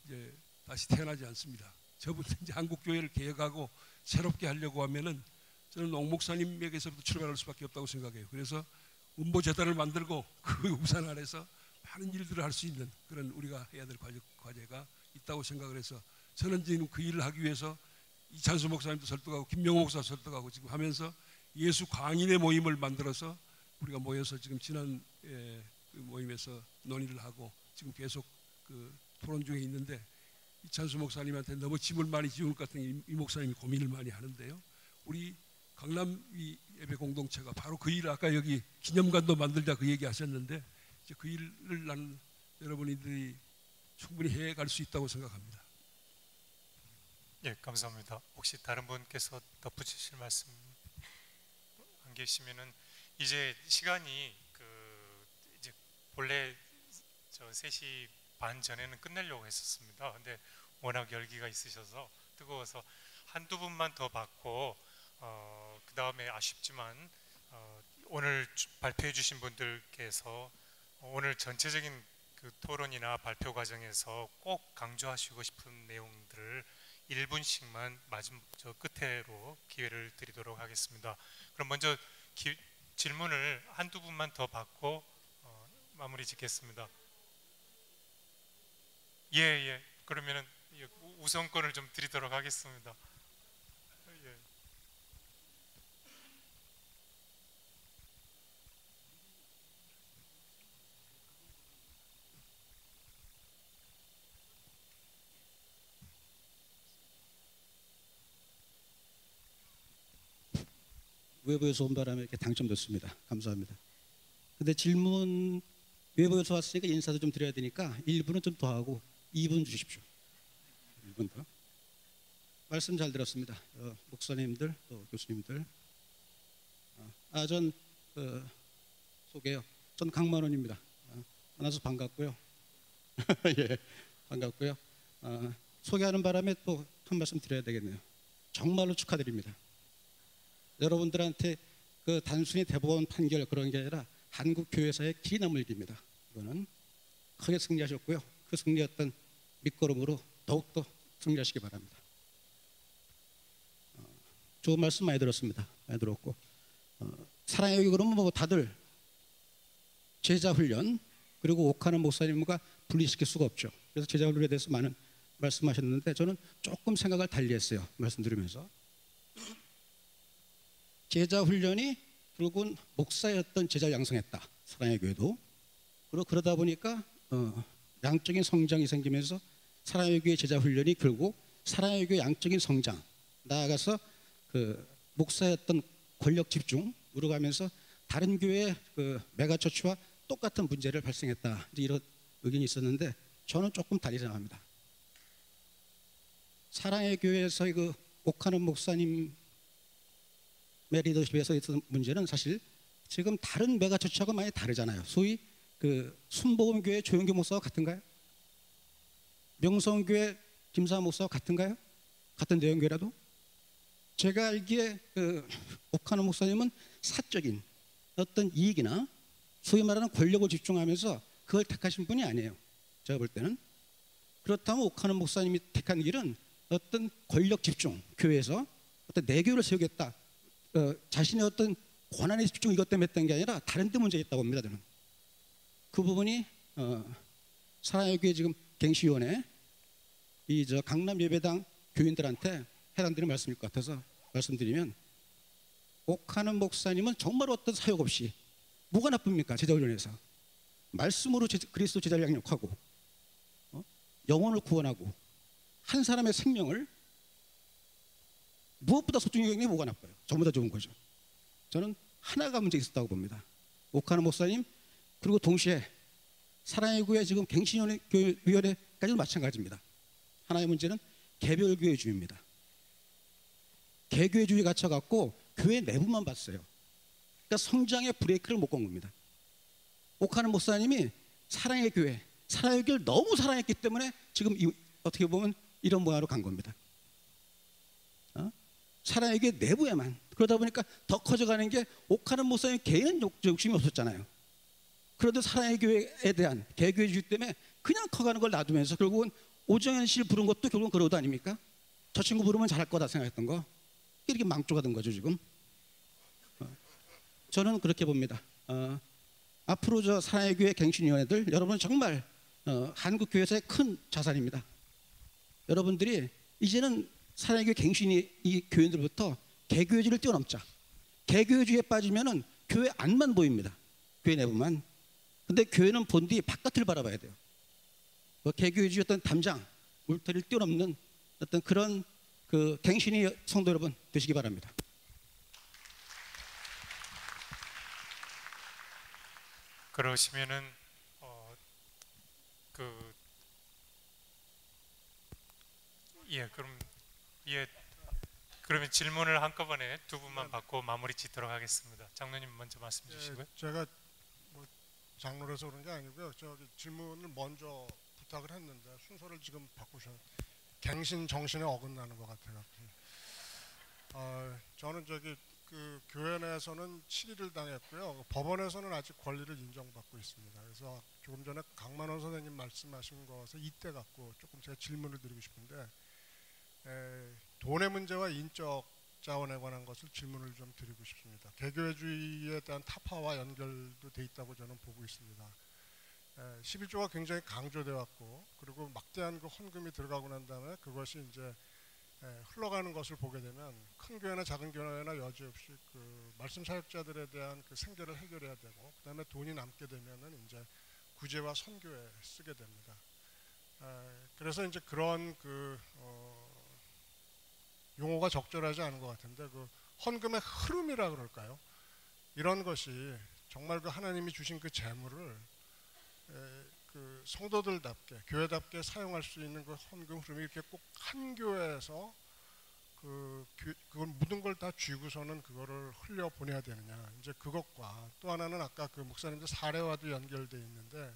이제 다시 태어나지 않습니다. 저분은 이제 한국 교회를 개혁하고 새롭게 하려고 하면은 저는 옥 목사님에게서부터 출발할 수밖에 없다고 생각해요. 그래서 은보재단을 만들고 그 우산 아래서 많은 일들을 할 수 있는 그런 우리가 해야 될 과제가 있다고 생각을 해서, 저는 지금 그 일을 하기 위해서 이찬수 목사님도 설득하고 김명호 목사 설득하고 지금 하면서 예수 광인의 모임을 만들어서 우리가 모여서 지금 지난 그 모임에서 논의를 하고 지금 계속 그 토론 중에 있는데, 이찬수 목사님한테 너무 짐을 많이 지울 것 같은 이 목사님이 고민을 많이 하는데요. 우리 강남 이 예배 공동체가 바로 그 일을, 아까 여기 기념관도 만들자 그 얘기 하셨는데, 이제 그 일을 나는 여러분들이 충분히 해갈 수 있다고 생각합니다. 예, 감사합니다. 혹시 다른 분께서 덧붙이실 말씀 안 계시면은 이제 시간이 이제 본래 저 3시 반 전에는 끝내려고 했었습니다. 근데 워낙 열기가 있으셔서 뜨거워서 한두 분만 더 받고 그 다음에 아쉽지만 오늘 발표해 주신 분들께서 오늘 전체적인 그 토론이나 발표 과정에서 꼭 강조하시고 싶은 내용들을 1분씩만 마지막 저 끝으로 기회를 드리도록 하겠습니다. 그럼 먼저 질문을 한두 분만 더 받고 마무리 짓겠습니다. 예. 그러면은 우선권을 좀 드리도록 하겠습니다. 예. 외부에서 온 바람에 이렇게 당첨됐습니다. 감사합니다. 근데 질문 외부에서 왔으니까 인사도 좀 드려야 되니까 1분은 좀 더 하고 2분 주십시오. 1분 더. 말씀 잘 들었습니다. 목사님들 또 교수님들. 전 소개요. 전 강만원입니다. 만나서 반갑고요. 예, 반갑고요. 소개하는 바람에 또 한 말씀 드려야 되겠네요. 정말로 축하드립니다. 여러분들한테 그 단순히 대법원 판결 그런 게 아니라 한국 교회사의 길이 남을 일입니다. 이거는 크게 승리하셨고요. 그 승리였던 밑거름으로 더욱더 승리하시기 바랍니다. 좋은 말씀 많이 들었습니다. 많이 들었고 사랑의 교회 그러면 뭐 다들 제자 훈련 그리고 옥하는 목사님과 분리시킬 수가 없죠. 그래서 제자 훈련에 대해서 많은 말씀하셨는데 저는 조금 생각을 달리했어요. 말씀드리면서 제자 훈련이 결국은 목사였던 제자를 양성했다. 사랑의 교회도. 그리고 그러다 보니까 양적인 성장이 생기면서 사랑의 교회 제자 훈련이 결국 사랑의 교회 양적인 성장 나아가서 그 목사였던 권력 집중으로 가면서 다른 교회의 그 메가처치와 똑같은 문제를 발생했다. 이제 이런 의견이 있었는데 저는 조금 달리 생각합니다. 사랑의 교회에서의 그 옥하는 목사님 리더십에서 있었던 문제는 사실 지금 다른 메가처치하고 많이 다르잖아요. 소위 그 순복음교회 조영규 목사와 같은가요? 명성교회 김사 목사와 같은가요? 같은 내용교회라도? 제가 알기에 그 옥하는 목사님은 사적인 어떤 이익이나 소위 말하는 권력을 집중하면서 그걸 택하신 분이 아니에요. 제가 볼 때는. 그렇다면 옥하는 목사님이 택한 길은 어떤 권력 집중, 교회에서 어떤 내교를 세우겠다. 자신의 어떤 권한의 집중 이것 때문에 했던 게 아니라 다른 데 문제가 있다고 봅니다. 저는 그 부분이 사랑의 교회 지금 갱시위원회 이 저 강남 예배당 교인들한테 해당되는 말씀일 것 같아서 말씀드리면 옥하는 목사님은 정말 어떤 사역 없이 뭐가 나쁩니까? 제자훈련에서 말씀으로 그리스도 제자를 양육하고 영혼을 구원하고 한 사람의 생명을 무엇보다 소중히 여기는 게 뭐가 나빠요? 전부 다 좋은 거죠. 저는 하나가 문제 있었다고 봅니다. 옥하는 목사님 그리고 동시에 사랑의 교회 지금 갱신위원회까지도 마찬가지입니다. 하나의 문제는 개별교회주의입니다. 개교회주의 갇혀갖고 교회 내부만 봤어요. 그러니까 성장의 브레이크를 못 건 겁니다. 옥하는 목사님이 사랑의 교회를 너무 사랑했기 때문에 지금 어떻게 보면 이런 모양으로 간 겁니다. 사랑의 교회 내부에만 그러다 보니까 더 커져가는 게 옥하는 목사님 개인 욕심이 없었잖아요. 그런데 사랑의 교회에 대한 개교회주의 때문에 그냥 커가는 걸 놔두면서 결국은 오정현 씨를 부른 것도 결국은 그러도 아닙니까? 저 친구 부르면 잘할 거다 생각했던 거 이렇게 망조가 된 거죠 지금. 저는 그렇게 봅니다. 앞으로 저 사랑의 교회 갱신위원회들 여러분 정말 한국 교회에서의 큰 자산입니다. 여러분들이 이제는 사랑의 교회 갱신이 이 교인들부터 개교회주의를 뛰어넘자. 개교회주의에 빠지면은 교회 안만 보입니다. 교회 내부만. 근데 교회는 본디 바깥을 바라봐야 돼요. 개교회주의 어떤 담장, 울타리를 뛰어넘는 어떤 그런 그 갱신이 성도 여러분 되시기 바랍니다. 그러시면은 그러면 질문을 한꺼번에 두 분만 받고 마무리 짓도록 하겠습니다. 장로님 먼저 말씀 주시고요. 제가 장로라서 그런 게 아니고요. 저기 질문을 먼저 부탁을 했는데 순서를 지금 바꾸셔. 갱신 정신에 어긋나는 것 같아요. 저는 저기 그 교회 내에서는 7일을 당했고요. 법원에서는 아직 권리를 인정받고 있습니다. 그래서 조금 전에 강만원 선생님 말씀하신 것에 이때 갖고 조금 제가 질문을 드리고 싶은데 돈의 문제와 인적 자원에 관한 것을 질문을 좀 드리고 싶습니다. 개교회주의에 대한 타파와 연결도 돼 있다고 저는 보고 있습니다. 11조가 굉장히 강조돼 왔고 그리고 막대한 그 헌금이 들어가고 난 다음에 그것이 이제 흘러가는 것을 보게 되면 큰 교회나 작은 교회나 여지없이 그 말씀 사역자들에 대한 그 생계를 해결해야 되고 그다음에 돈이 남게 되면은 이제 구제와 선교에 쓰게 됩니다. 그래서 이제 그런 그 용어가 적절하지 않은 것 같은데 그 헌금의 흐름이라 그럴까요? 이런 것이 정말 그 하나님이 주신 그 재물을 그 성도들답게 교회답게 사용할 수 있는 그 헌금 흐름이 이렇게 꼭 한 교회에서 그걸 모든 걸 다 쥐고서는 그거를 흘려 보내야 되느냐 이제 그것과 또 하나는 아까 그 목사님들 사례와도 연결돼 있는데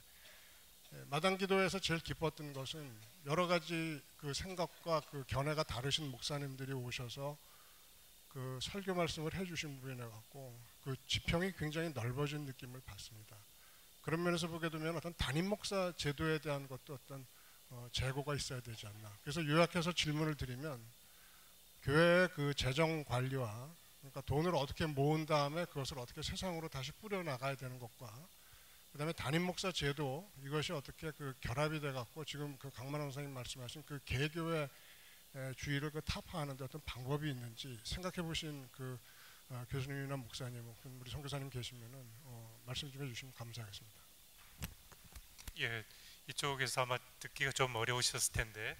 마당기도에서 제일 기뻤던 것은 여러 가지 그 생각과 그 견해가 다르신 목사님들이 오셔서 그 설교 말씀을 해주신 부분에 갖고 그 지평이 굉장히 넓어진 느낌을 받습니다. 그런 면에서 보게 되면 어떤 담임 목사 제도에 대한 것도 어떤 재고가 있어야 되지 않나. 그래서 요약해서 질문을 드리면 교회의 그 재정 관리와 그러니까 돈을 어떻게 모은 다음에 그것을 어떻게 세상으로 다시 뿌려 나가야 되는 것과 그다음에 담임 목사 제도 이것이 어떻게 그 결합이 돼 갖고 지금 그 강만원 선생님 말씀하신 그 개교의 주의를 그 타파하는데 어떤 방법이 있는지 생각해 보신 그 교수님이나 목사님 혹은 우리 선교사님 계시면은 말씀 좀 해주시면 감사하겠습니다. 예, 이쪽에서 아마 듣기가 좀 어려우셨을 텐데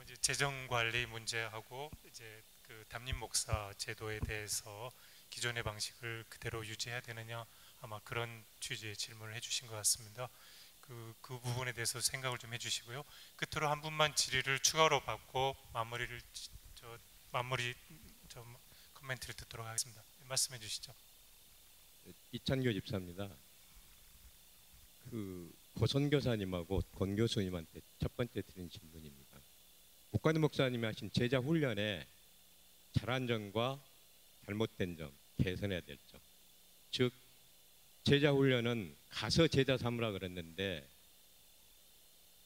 이제 재정 관리 문제하고 이제 그 담임 목사 제도에 대해서 기존의 방식을 그대로 유지해야 되느냐 아마 그런 취지의 질문을 해주신 것 같습니다. 그 부분에 대해서 생각을 좀 해주시고요. 끝으로 한 분만 질의를 추가로 받고 마무리 코멘트를 듣도록 하겠습니다. 말씀해 주시죠. 이찬교 집사입니다. 그 고선교사님하고 권 교수님한테 첫 번째 드린 질문입니다. 목관임 목사님이 하신 제자 훈련에 잘한 점과 잘못된 점, 개선해야 될 점. 즉 제자 훈련은 가서 제자 삼으라 그랬는데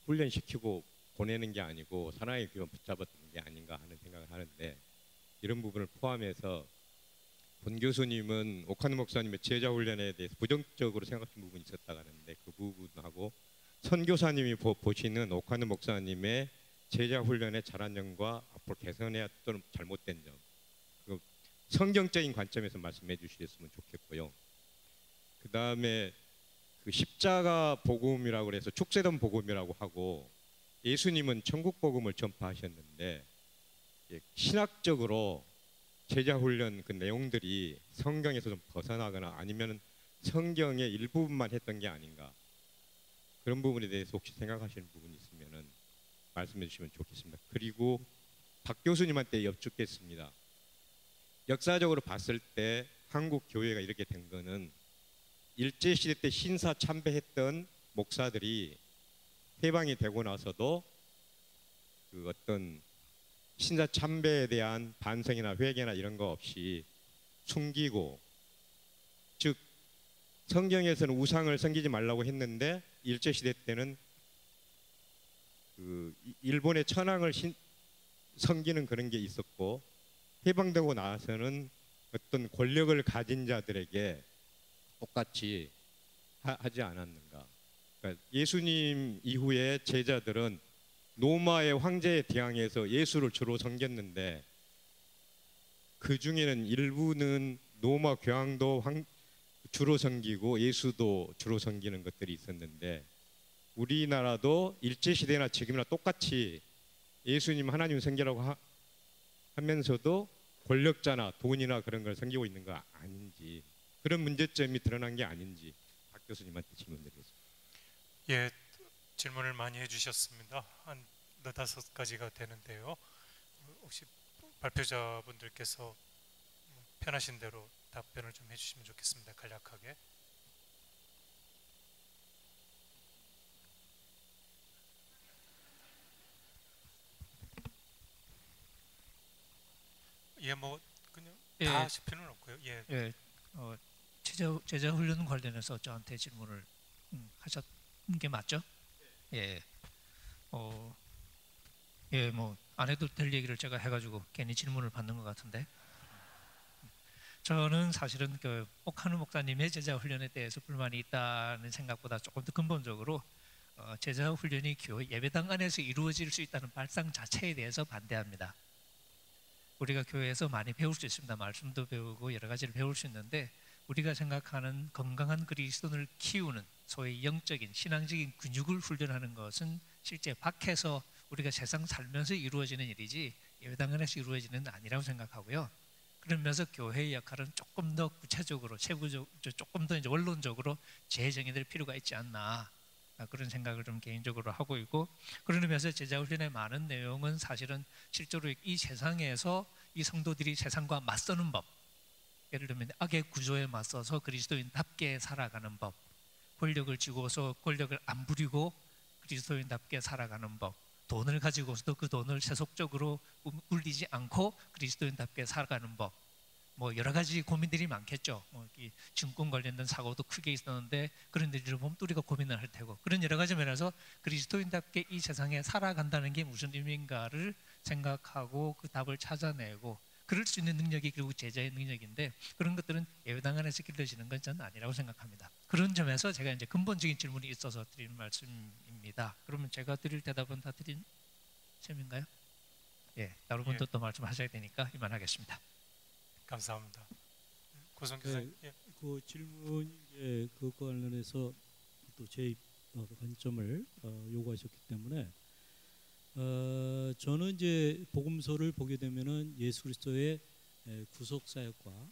훈련시키고 보내는 게 아니고 사랑의 기원 붙잡았던 게 아닌가 하는 생각을 하는데 이런 부분을 포함해서 권 교수님은 오카노 목사님의 제자 훈련에 대해서 부정적으로 생각한 부분이 있었다고 하는데 그 부분하고 선교사님이 보시는 오카노 목사님의 제자 훈련의 잘한 점과 앞으로 개선해야 또는 잘못된 점 성경적인 관점에서 말씀해 주셨으면 좋겠고요. 그 다음에 그 십자가 복음이라고 해서 축세던 복음이라고 하고 예수님은 천국 복음을 전파하셨는데 신학적으로 제자 훈련 그 내용들이 성경에서 좀 벗어나거나 아니면 성경의 일부분만 했던 게 아닌가 그런 부분에 대해서 혹시 생각하시는 부분이 있으면은 말씀해 주시면 좋겠습니다. 그리고 박 교수님한테 여쭙겠습니다. 역사적으로 봤을 때 한국 교회가 이렇게 된 거는 일제시대 때 신사 참배했던 목사들이 해방이 되고 나서도 그 어떤 신사 참배에 대한 반성이나 회개나 이런 거 없이 숨기고 즉 성경에서는 우상을 섬기지 말라고 했는데 일제시대 때는 그 일본의 천황을 섬기는 그런 게 있었고 해방되고 나서는 어떤 권력을 가진 자들에게 똑같이 하지 않았는가. 그러니까 예수님 이후에 제자들은 로마의 황제에 대항해서 예수를 주로 섬겼는데 그 중에는 일부는 로마 교황도 주로 섬기고 예수도 주로 섬기는 것들이 있었는데 우리나라도 일제시대나 지금이나 똑같이 예수님 하나님 섬기라고 하면서도 권력자나 돈이나 그런 걸 섬기고 있는 거 아닌지 그런 문제점이 드러난 게 아닌지 박 교수님한테 질문드리겠습니다. 예, 질문을 많이 해주셨습니다. 한 4-5가지가 되는데요. 혹시 발표자분들께서 편하신 대로 답변을 좀 해주시면 좋겠습니다. 간략하게. 예, 뭐 그냥 예. 다 하실 필요는 없고요. 예. 예, 제자 훈련 관련해서 저한테 질문을 하셨는 게 맞죠? 예. 예, 뭐 안 해도 될 얘기를 제가 해가지고 괜히 질문을 받는 것 같은데, 저는 사실은 그 옥하누 목사님의 제자 훈련에 대해서 불만이 있다는 생각보다 조금 더 근본적으로 제자 훈련이 교회 예배당 안에서 이루어질 수 있다는 발상 자체에 대해서 반대합니다. 우리가 교회에서 많이 배울 수 있습니다. 말씀도 배우고 여러 가지를 배울 수 있는데, 우리가 생각하는 건강한 그리스도인을 키우는 소위 영적인 신앙적인 근육을 훈련하는 것은 실제 밖에서 우리가 세상 살면서 이루어지는 일이지 예배당 안에서 이루어지는 아니라고 생각하고요. 그러면서 교회의 역할은 조금 더 구체적으로 세부적, 조금 더 이제 원론적으로 재정이 될 필요가 있지 않나, 그런 생각을 좀 개인적으로 하고 있고, 그러면서 제자훈련의 많은 내용은 사실은 실제로 이 세상에서 이 성도들이 세상과 맞서는 법, 예를 들면 악의 구조에 맞서서 그리스도인답게 살아가는 법, 권력을 쥐고서 권력을 안 부리고 그리스도인답게 살아가는 법, 돈을 가지고서도 그 돈을 세속적으로 울리지 않고 그리스도인답게 살아가는 법, 뭐 여러 가지 고민들이 많겠죠. 이 증권 관련된 사고도 크게 있었는데 그런 일을 보면 또 우리가 고민을 할 테고, 그런 여러 가지 면에서 그리스도인답게 이 세상에 살아간다는 게 무슨 의미인가를 생각하고 그 답을 찾아내고 그럴 수 있는 능력이 결국 제자의 능력인데, 그런 것들은 예배당 안에서 길러지는 건 저는 아니라고 생각합니다. 그런 점에서 제가 이제 근본적인 질문이 있어서 드리는 말씀입니다. 그러면 제가 드릴 대답은 다 드린 셈인가요? 예, 다른 분도 또 말씀하셔야 되니까 이만하겠습니다. 감사합니다. 고성 교사님. 네, 그 질문 그거 관련해서 또 제 관점을 요구하셨기 때문에 저는 이제 복음서를 보게 되면은 예수 그리스도의 구속 사역과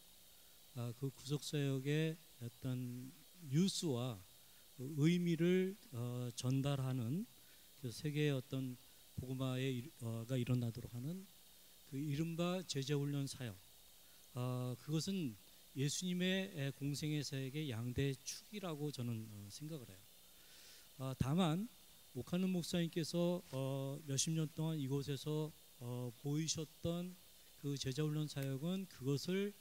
그 구속 사역의 어떤 뉴스와 의미를 전달하는 그 세계의 어떤 복음화가 일어나도록 하는 그 이른바 제자훈련 사역, 그것은 예수님의 공생의 사역의 양대 축이라고 저는 생각을 해요. 다만 옥하는 목사님께서 몇십 년 동안 이곳에서 보이셨던 그 제자훈련 사역은 그것을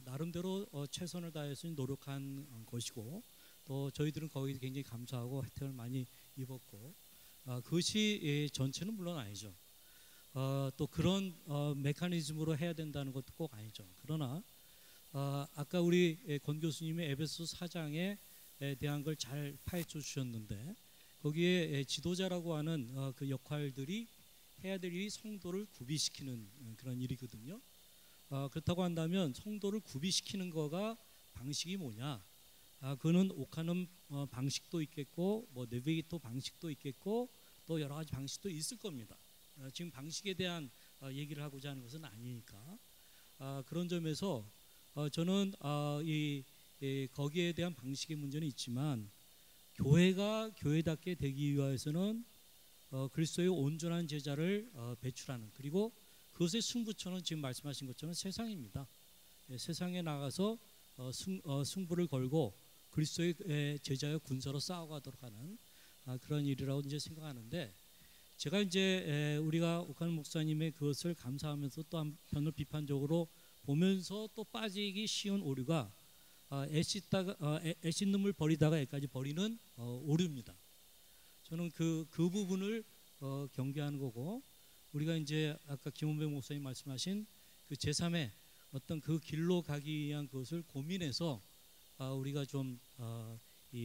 나름대로 최선을 다해서 노력한 것이고, 또 저희들은 거기에 굉장히 감사하고 혜택을 많이 입었고, 그것이 전체는 물론 아니죠. 또 그런 메커니즘으로 해야 된다는 것도 꼭 아니죠. 그러나 아까 우리 권 교수님의 에베소 4장에 대한 걸 잘 파헤쳐 주셨는데, 거기에 지도자라고 하는 그 역할들이 해야 될 일이 성도를 구비시키는 그런 일이거든요. 그렇다고 한다면 성도를 구비시키는 거가 방식이 뭐냐? 그거는 옥하는 방식도 있겠고, 뭐 네비게이터 방식도 있겠고, 또 여러 가지 방식도 있을 겁니다. 지금 방식에 대한 얘기를 하고자 하는 것은 아니니까. 그런 점에서 저는 거기에 대한 방식의 문제는 있지만, 교회가 교회답게 되기 위해서는 그리스도의 온전한 제자를 배출하는, 그리고 그것의 승부처는 지금 말씀하신 것처럼 세상입니다. 세상에 나가서 승부를 걸고 그리스도의 제자의 군사로 싸워가도록 하는 그런 일이라고 이제 생각하는데, 제가 이제 우리가 옥하는 목사님의 그것을 감사하면서 또 한편으로 비판적으로 보면서 또 빠지기 쉬운 오류가 애씻는 물 버리다가 애까지 버리는 오류입니다. 저는 그 부분을 경계하는 거고, 우리가 이제 아까 김원배 목사님 말씀하신 그 제3의 어떤 그 길로 가기 위한 그것을 고민해서 우리가 좀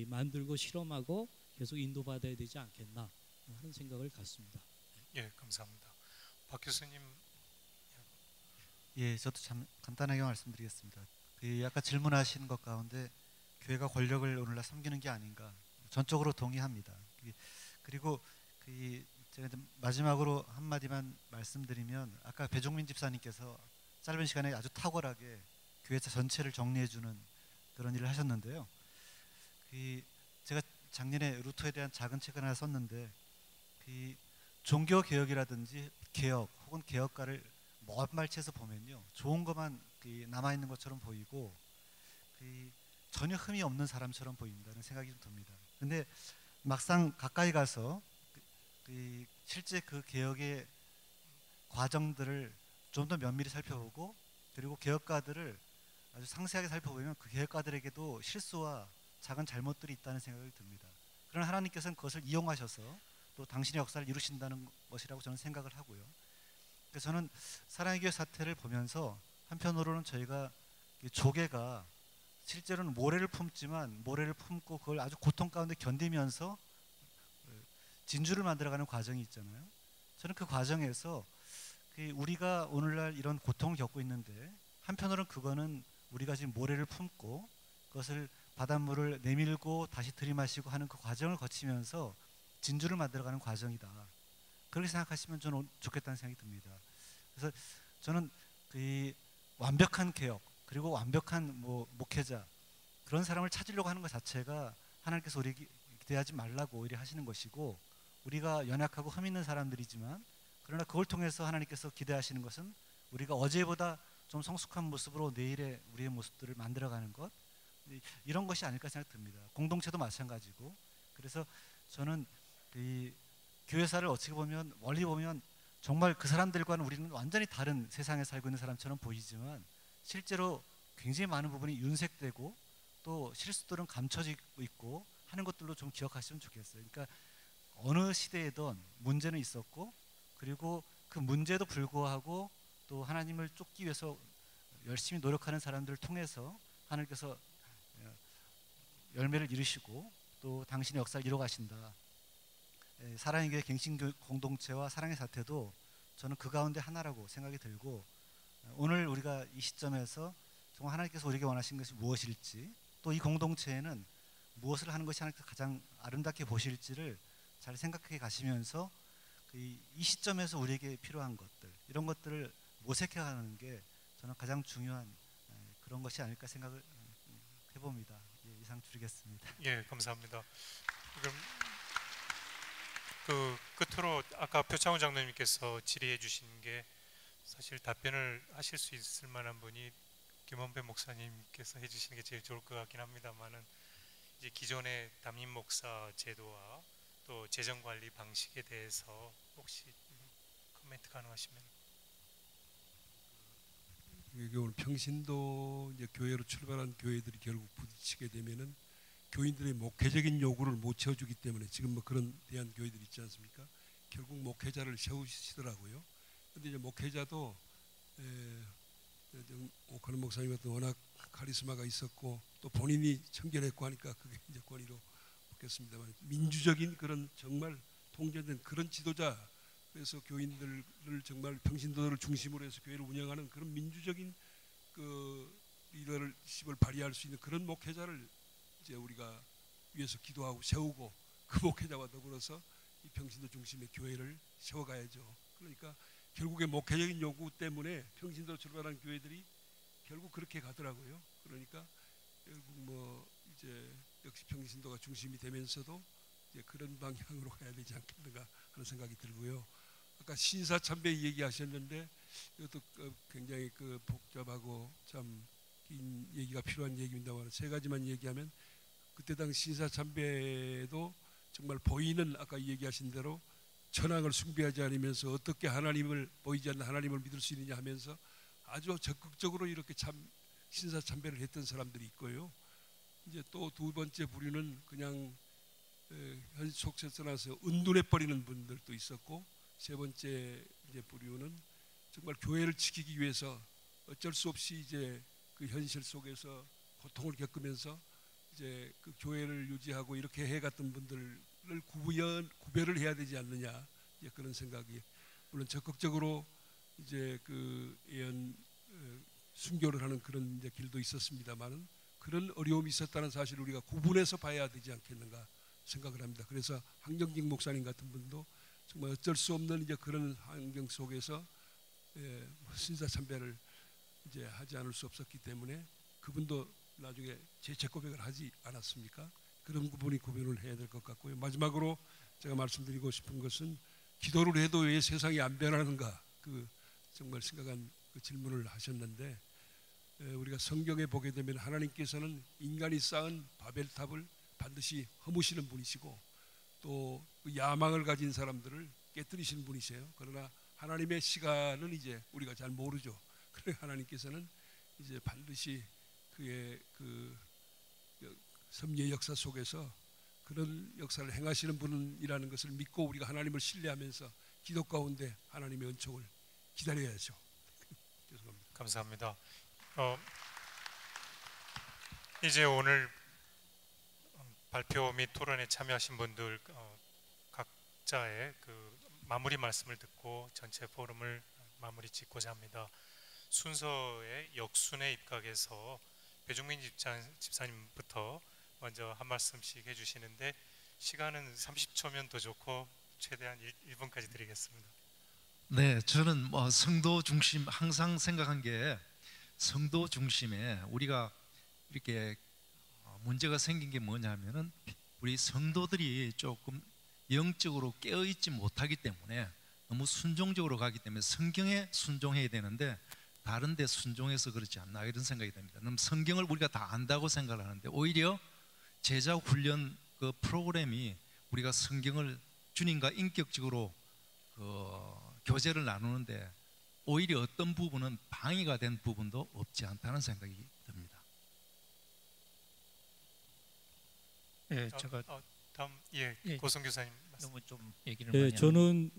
만들고 실험하고 계속 인도받아야 되지 않겠나 하는 생각을 갖습니다. 예, 감사합니다. 박 교수님. 예, 저도 참 간단하게 말씀드리겠습니다. 아까 질문하신 것 가운데 교회가 권력을 오늘날 섬기는 게 아닌가, 전적으로 동의합니다. 그리고 제가 마지막으로 한마디만 말씀드리면, 아까 배종민 집사님께서 짧은 시간에 아주 탁월하게 교회사 전체를 정리해주는 그런 일을 하셨는데요. 제가 작년에 루터에 대한 작은 책을 하나 썼는데, 종교 개혁이라든지 개혁 혹은 개혁가를 먼 말치에서 보면요, 좋은 것만 남아 있는 것처럼 보이고 전혀 흠이 없는 사람처럼 보인다는 생각이 좀 듭니다. 근데 막상 가까이 가서 실제 그 개혁의 과정들을 좀 더 면밀히 살펴보고 그리고 개혁가들을 아주 상세하게 살펴보면 그 개혁가들에게도 실수와 작은 잘못들이 있다는 생각이 듭니다. 그러나 하나님께서는 그것을 이용하셔서 또 당신의 역사를 이루신다는 것이라고 저는 생각을 하고요. 그래서 저는 사랑의 교회 사태를 보면서 한편으로는 저희가 조개가 실제로는 모래를 품지만 모래를 품고 그걸 아주 고통 가운데 견디면서 진주를 만들어가는 과정이 있잖아요. 저는 그 과정에서 우리가 오늘날 이런 고통을 겪고 있는데 한편으로는 그거는 우리가 지금 모래를 품고 그것을 바닷물을 내밀고 다시 들이마시고 하는 그 과정을 거치면서 진주를 만들어가는 과정이다. 그렇게 생각하시면 저는 좋겠다는 생각이 듭니다. 그래서 저는 그 완벽한 개혁 그리고 완벽한 목회자 그런 사람을 찾으려고 하는 것 자체가 하나님께서 우리 기대하지 말라고 오히려 하시는 것이고 우리가 연약하고 흠 있는 사람들이지만 그러나 그걸 통해서 하나님께서 기대하시는 것은 우리가 어제보다 좀 성숙한 모습으로 내일의 우리의 모습들을 만들어가는 것 이런 것이 아닐까 생각됩니다. 공동체도 마찬가지고 그래서 저는 이 교회사를 어떻게 보면 멀리 보면 정말 그 사람들과는 우리는 완전히 다른 세상에 살고 있는 사람처럼 보이지만 실제로 굉장히 많은 부분이 윤색되고 또 실수들은 감춰지고 있고 하는 것들로 좀 기억하시면 좋겠어요. 그러니까 어느 시대에든 문제는 있었고 그리고 그 문제도 불구하고 또 하나님을 쫓기 위해서 열심히 노력하는 사람들을 통해서 하나님께서 열매를 이루시고 또 당신의 역사를 이뤄가신다. 사랑의 교회 갱신 공동체와 사랑의 사태도 저는 그 가운데 하나라고 생각이 들고 오늘 우리가 이 시점에서 정말 하나님께서 우리에게 원하신 것이 무엇일지 또 이 공동체에는 무엇을 하는 것이 하나님께서 가장 아름답게 보실지를 잘 생각해 가시면서 이 시점에서 우리에게 필요한 것들 이런 것들을 모색해가는 게 저는 가장 중요한 그런 것이 아닐까 생각을 해봅니다. 이상 줄이겠습니다. 예, 감사합니다. 그럼 그 끝으로 아까 표창원 장로님께서 질의해 주신 게 사실 답변을 하실 수 있을 만한 분이 김원배 목사님께서 해주시는 게 제일 좋을 것 같긴 합니다만은 이제 기존의 담임 목사 제도와 또 재정 관리 방식에 대해서 혹시 코멘트 가능하시면. 이게 오늘 평신도 이제 교회로 출발한 교회들이 결국 부딪히게 되면은 교인들의 목회적인 요구를 못 채워주기 때문에 지금 뭐 그런 대한 교회들 있지 않습니까? 결국 목회자를 세우시더라고요. 그런데 이제 목회자도 오카는 목사님 같은 워낙 카리스마가 있었고 또 본인이 청결했고 하니까 그게 이제 권위로 바뀌었습니다만 민주적인 그런 정말 통제된 그런 지도자 그래서 교인들을 정말 평신도들을 중심으로 해서 교회를 운영하는 그런 민주적인 그 리더십을 발휘할 수 있는 그런 목회자를 이제 우리가 위해서 기도하고 세우고 그 목회자와 더불어서 이 평신도 중심의 교회를 세워가야죠. 그러니까 결국에 목회적인 요구 때문에 평신도로 출발한 교회들이 결국 그렇게 가더라고요. 그러니까 결국 뭐 이제 역시 평신도가 중심이 되면서도 이제 그런 방향으로 가야 되지 않겠는가 하는 생각이 들고요. 아까 신사참배 얘기하셨는데 이것도 굉장히 그 복잡하고 참 긴 얘기가 필요한 얘기입니다만 세 가지만 얘기하면 그때 당시 신사참배도 정말 보이는 아까 얘기하신 대로 천황을 숭배하지 않으면서 어떻게 하나님을 보이지 않는 하나님을 믿을 수 있느냐 하면서 아주 적극적으로 이렇게 참 신사참배를 했던 사람들이 있고요. 이제 또 두 번째 부류는 그냥 현 속세서 나서 은둔해 버리는 분들도 있었고 세 번째 이제 부류는 정말 교회를 지키기 위해서 어쩔 수 없이 이제 그 현실 속에서 고통을 겪으면서 이제 그 교회를 유지하고 이렇게 해갔던 분들을 구별을 해야 되지 않느냐 이제 그런 생각이 물론 적극적으로 이제 그 예언 순교를 하는 그런 이제 길도 있었습니다만은 그런 어려움이 있었다는 사실을 우리가 구분해서 봐야 되지 않겠는가 생각을 합니다. 그래서 황정직 목사님 같은 분도 정말 어쩔 수 없는 이제 그런 환경 속에서 신사참배를 이제 하지 않을 수 없었기 때문에 그분도 나중에 재체 고백을 하지 않았습니까? 그런 부분이 구별을 해야 될 것 같고요. 마지막으로 제가 말씀드리고 싶은 것은 기도를 해도 왜 세상이 안 변하는가 그 정말 심각한 그 질문을 하셨는데 우리가 성경에 보게 되면 하나님께서는 인간이 쌓은 바벨탑을 반드시 허무시는 분이시고 또 그 야망을 가진 사람들을 깨뜨리시는 분이세요. 그러나 하나님의 시간은 이제 우리가 잘 모르죠. 그래 하나님께서는 이제 반드시 그의 그 섭리의 역사 속에서 그런 역사를 행하시는 분이라는 것을 믿고 우리가 하나님을 신뢰하면서 기도 가운데 하나님의 은총을 기다려야죠. 죄송합니다. 감사합니다. 이제 오늘 발표 및 토론에 참여하신 분들 각자의 그 마무리 말씀을 듣고 전체 포럼을 마무리 짓고자 합니다. 순서의 역순에 입각해서 배종민 집사님부터 먼저 한 말씀씩 해주시는데 시간은 30초면 더 좋고 최대한 1분까지 드리겠습니다. 네, 저는 뭐 성도 중심 항상 생각한 게 성도 중심에 우리가 이렇게 문제가 생긴 게 뭐냐면은 우리 성도들이 조금 영적으로 깨어있지 못하기 때문에 너무 순종적으로 가기 때문에 성경에 순종해야 되는데 다른 데 순종해서 그렇지 않나 이런 생각이 듭니다. 그럼 성경을 우리가 다 안다고 생각을 하는데 오히려 제자 훈련 그 프로그램이 우리가 성경을 주님과 인격적으로 교제를 나누는데 오히려 어떤 부분은 방해가 된 부분도 없지 않다는 생각이 듭니다. 네, 제가 다음 고성 교사님 너무 좀 얘기를 네, 많이 저는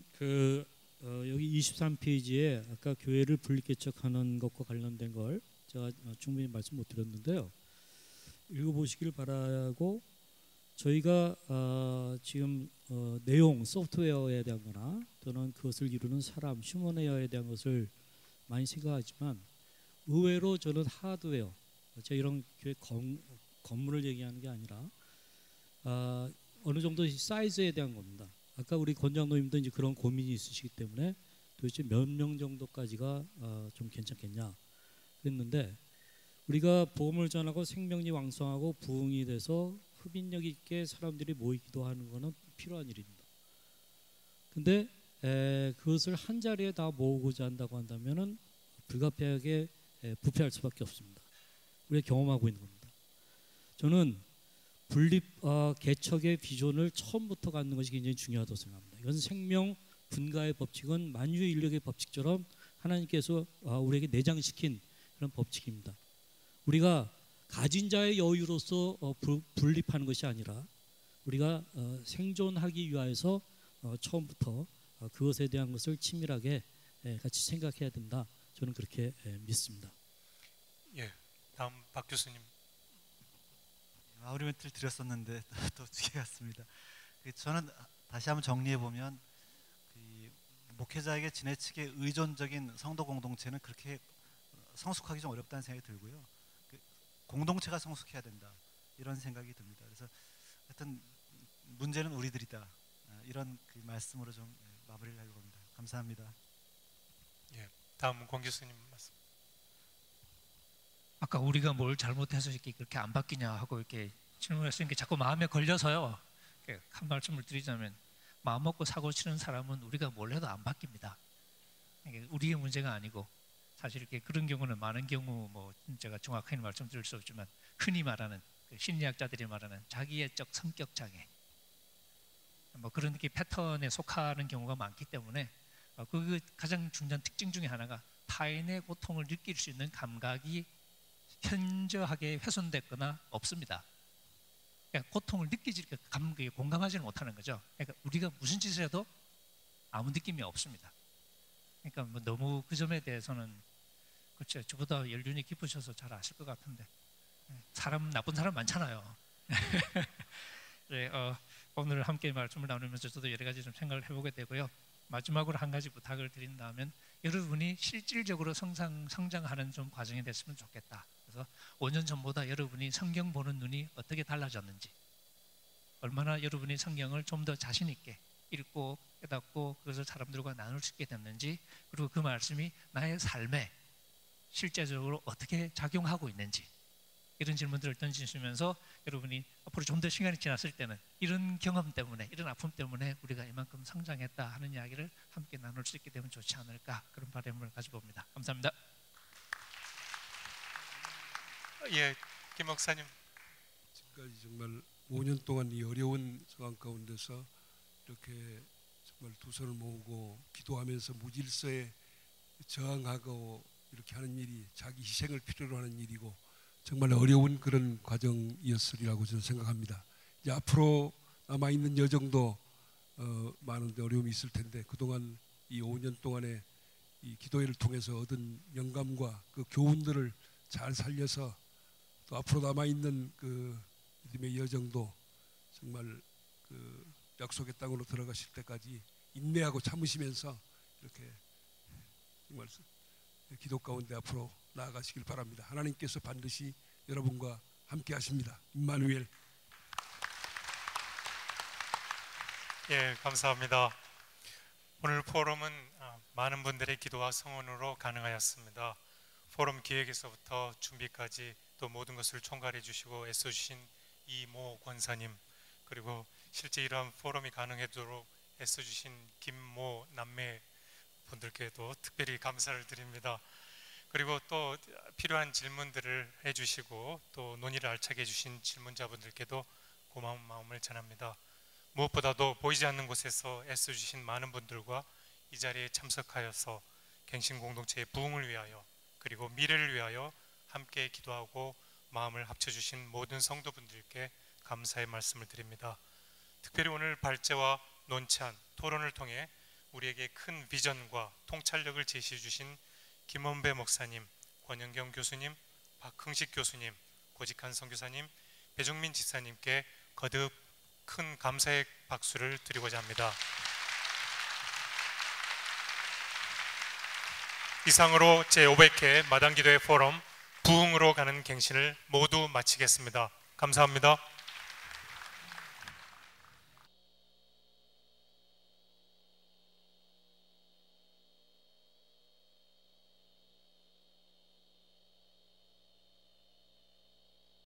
여기 23페이지에 아까 교회를 분리개척하는 것과 관련된 걸 제가 충분히 말씀 못 드렸는데요. 읽어보시길 바라고 저희가 지금 내용, 소프트웨어에 대한 거나 또는 그것을 이루는 사람, 휴먼웨어에 대한 것을 많이 생각하지만 의외로 저는 하드웨어, 제가 이런 교회 건물을 얘기하는 게 아니라 어느 정도 사이즈에 대한 겁니다. 아까 우리 권장노님도 이제 그런 고민이 있으시기 때문에 도대체 몇 명 정도까지가 좀 괜찮겠냐 그랬는데 우리가 복음을 전하고 생명이 왕성하고 부흥이 돼서 흡인력 있게 사람들이 모이기도 하는 것은 필요한 일입니다. 근데 그것을 한 자리에 다 모으고자 한다고 한다면은 불가피하게 부패할 수밖에 없습니다. 우리가 경험하고 있는 겁니다. 저는 분립 개척의 비전을 처음부터 갖는 것이 굉장히 중요하다고 생각합니다. 이것은 생명 분가의 법칙은 만유의 인력의 법칙처럼 하나님께서 우리에게 내장시킨 그런 법칙입니다. 우리가 가진 자의 여유로서 분립하는 것이 아니라 우리가 생존하기 위하여서 처음부터 그것에 대한 것을 치밀하게 같이 생각해야 된다. 저는 그렇게 믿습니다. 예, 다음 박 교수님. 마무리 멘트를 드렸었는데 또 뒤에 갔습니다. 저는 다시 한번 정리해 보면 목회자에게 지나치게 의존적인 성도 공동체는 그렇게 성숙하기 좀 어렵다는 생각이 들고요. 공동체가 성숙해야 된다 이런 생각이 듭니다. 그래서 하여튼 문제는 우리들이다 이런 그 말씀으로 좀 마무리를 하려고 합니다. 감사합니다. 예, 다음 권 교수님 말씀. 아까 우리가 뭘 잘못해서 이렇게 그렇게 안 바뀌냐 하고 이렇게 질문했으니까 자꾸 마음에 걸려서요. 한 말씀을 드리자면 마음 먹고 사고 치는 사람은 우리가 뭘 해도 안 바뀝니다. 이게 우리의 문제가 아니고 사실 이렇게 그런 경우는 많은 경우 뭐 제가 정확하게 말씀드릴 수 없지만 흔히 말하는 심리학자들이 말하는 자기애적 성격 장애 뭐 그런 게 패턴에 속하는 경우가 많기 때문에 그 가장 중요한 특징 중에 하나가 타인의 고통을 느낄 수 있는 감각이 현저하게 훼손됐거나 없습니다. 그러니까 고통을 느끼지 공감하지는 못하는 거죠. 그러니까 우리가 무슨 짓을 해도 아무 느낌이 없습니다. 그러니까 뭐 너무 그 점에 대해서는 그렇죠. 저보다 연륜이 깊으셔서 잘 아실 것 같은데 나쁜 사람 많잖아요. 네, 오늘 함께 말씀을 나누면서 저도 여러 가지 좀 생각을 해보게 되고요. 마지막으로 한 가지 부탁을 드린다면 여러분이 실질적으로 성장하는 좀 과정이 됐으면 좋겠다. 그래서 5년 전보다 여러분이 성경 보는 눈이 어떻게 달라졌는지, 얼마나 여러분이 성경을 좀 더 자신 있게 읽고 깨닫고 그것을 사람들과 나눌 수 있게 됐는지, 그리고 그 말씀이 나의 삶에 실제적으로 어떻게 작용하고 있는지, 이런 질문들을 던지시면서 여러분이 앞으로 좀 더 시간이 지났을 때는 이런 경험 때문에, 이런 아픔 때문에 우리가 이만큼 성장했다 하는 이야기를 함께 나눌 수 있게 되면 좋지 않을까, 그런 바람을 가지고 옵니다. 감사합니다. 예, 김 목사님. 지금까지 정말 5년 동안 이 어려운 상황 가운데서 이렇게 정말 두 손을 모으고 기도하면서 무질서에 저항하고 이렇게 하는 일이 자기 희생을 필요로 하는 일이고 정말 어려운 그런 과정이었으리라고 저는 생각합니다. 이제 앞으로 남아 있는 여정도 많은 어려움이 있을 텐데 그동안 이 5년 동안에 이 기도회를 통해서 얻은 영감과 그 교훈들을 잘 살려서 또 앞으로 남아 있는 그 믿음의 여정도 정말 그 약속의 땅으로 들어가실 때까지 인내하고 참으시면서 이렇게 정말 기도 가운데 앞으로 나아가시길 바랍니다. 하나님께서 반드시 여러분과 함께 하십니다. 임마누엘. 예, 감사합니다. 오늘 포럼은 많은 분들의 기도와 성원으로 가능하였습니다. 포럼 기획에서부터 준비까지 또 모든 것을 총괄해 주시고 애써주신 이모 권사님, 그리고 실제 이러한 포럼이 가능하도록 애써주신 김모 남매 분들께도 특별히 감사를 드립니다. 그리고 또 필요한 질문들을 해주시고 또 논의를 알차게 해주신 질문자분들께도 고마운 마음을 전합니다. 무엇보다도 보이지 않는 곳에서 애써주신 많은 분들과 이 자리에 참석하여서 갱신 공동체의 부흥을 위하여 그리고 미래를 위하여 함께 기도하고 마음을 합쳐주신 모든 성도분들께 감사의 말씀을 드립니다. 특별히 오늘 발제와 논찬, 토론을 통해 우리에게 큰 비전과 통찰력을 제시해 주신 김원배 목사님, 권영경 교수님, 박흥식 교수님, 고직한 선교사님, 배종민 지사님께 거듭 큰 감사의 박수를 드리고자 합니다. 이상으로 제500회 마당기도회 포럼 부흥으로 가는 갱신을 모두 마치겠습니다. 감사합니다.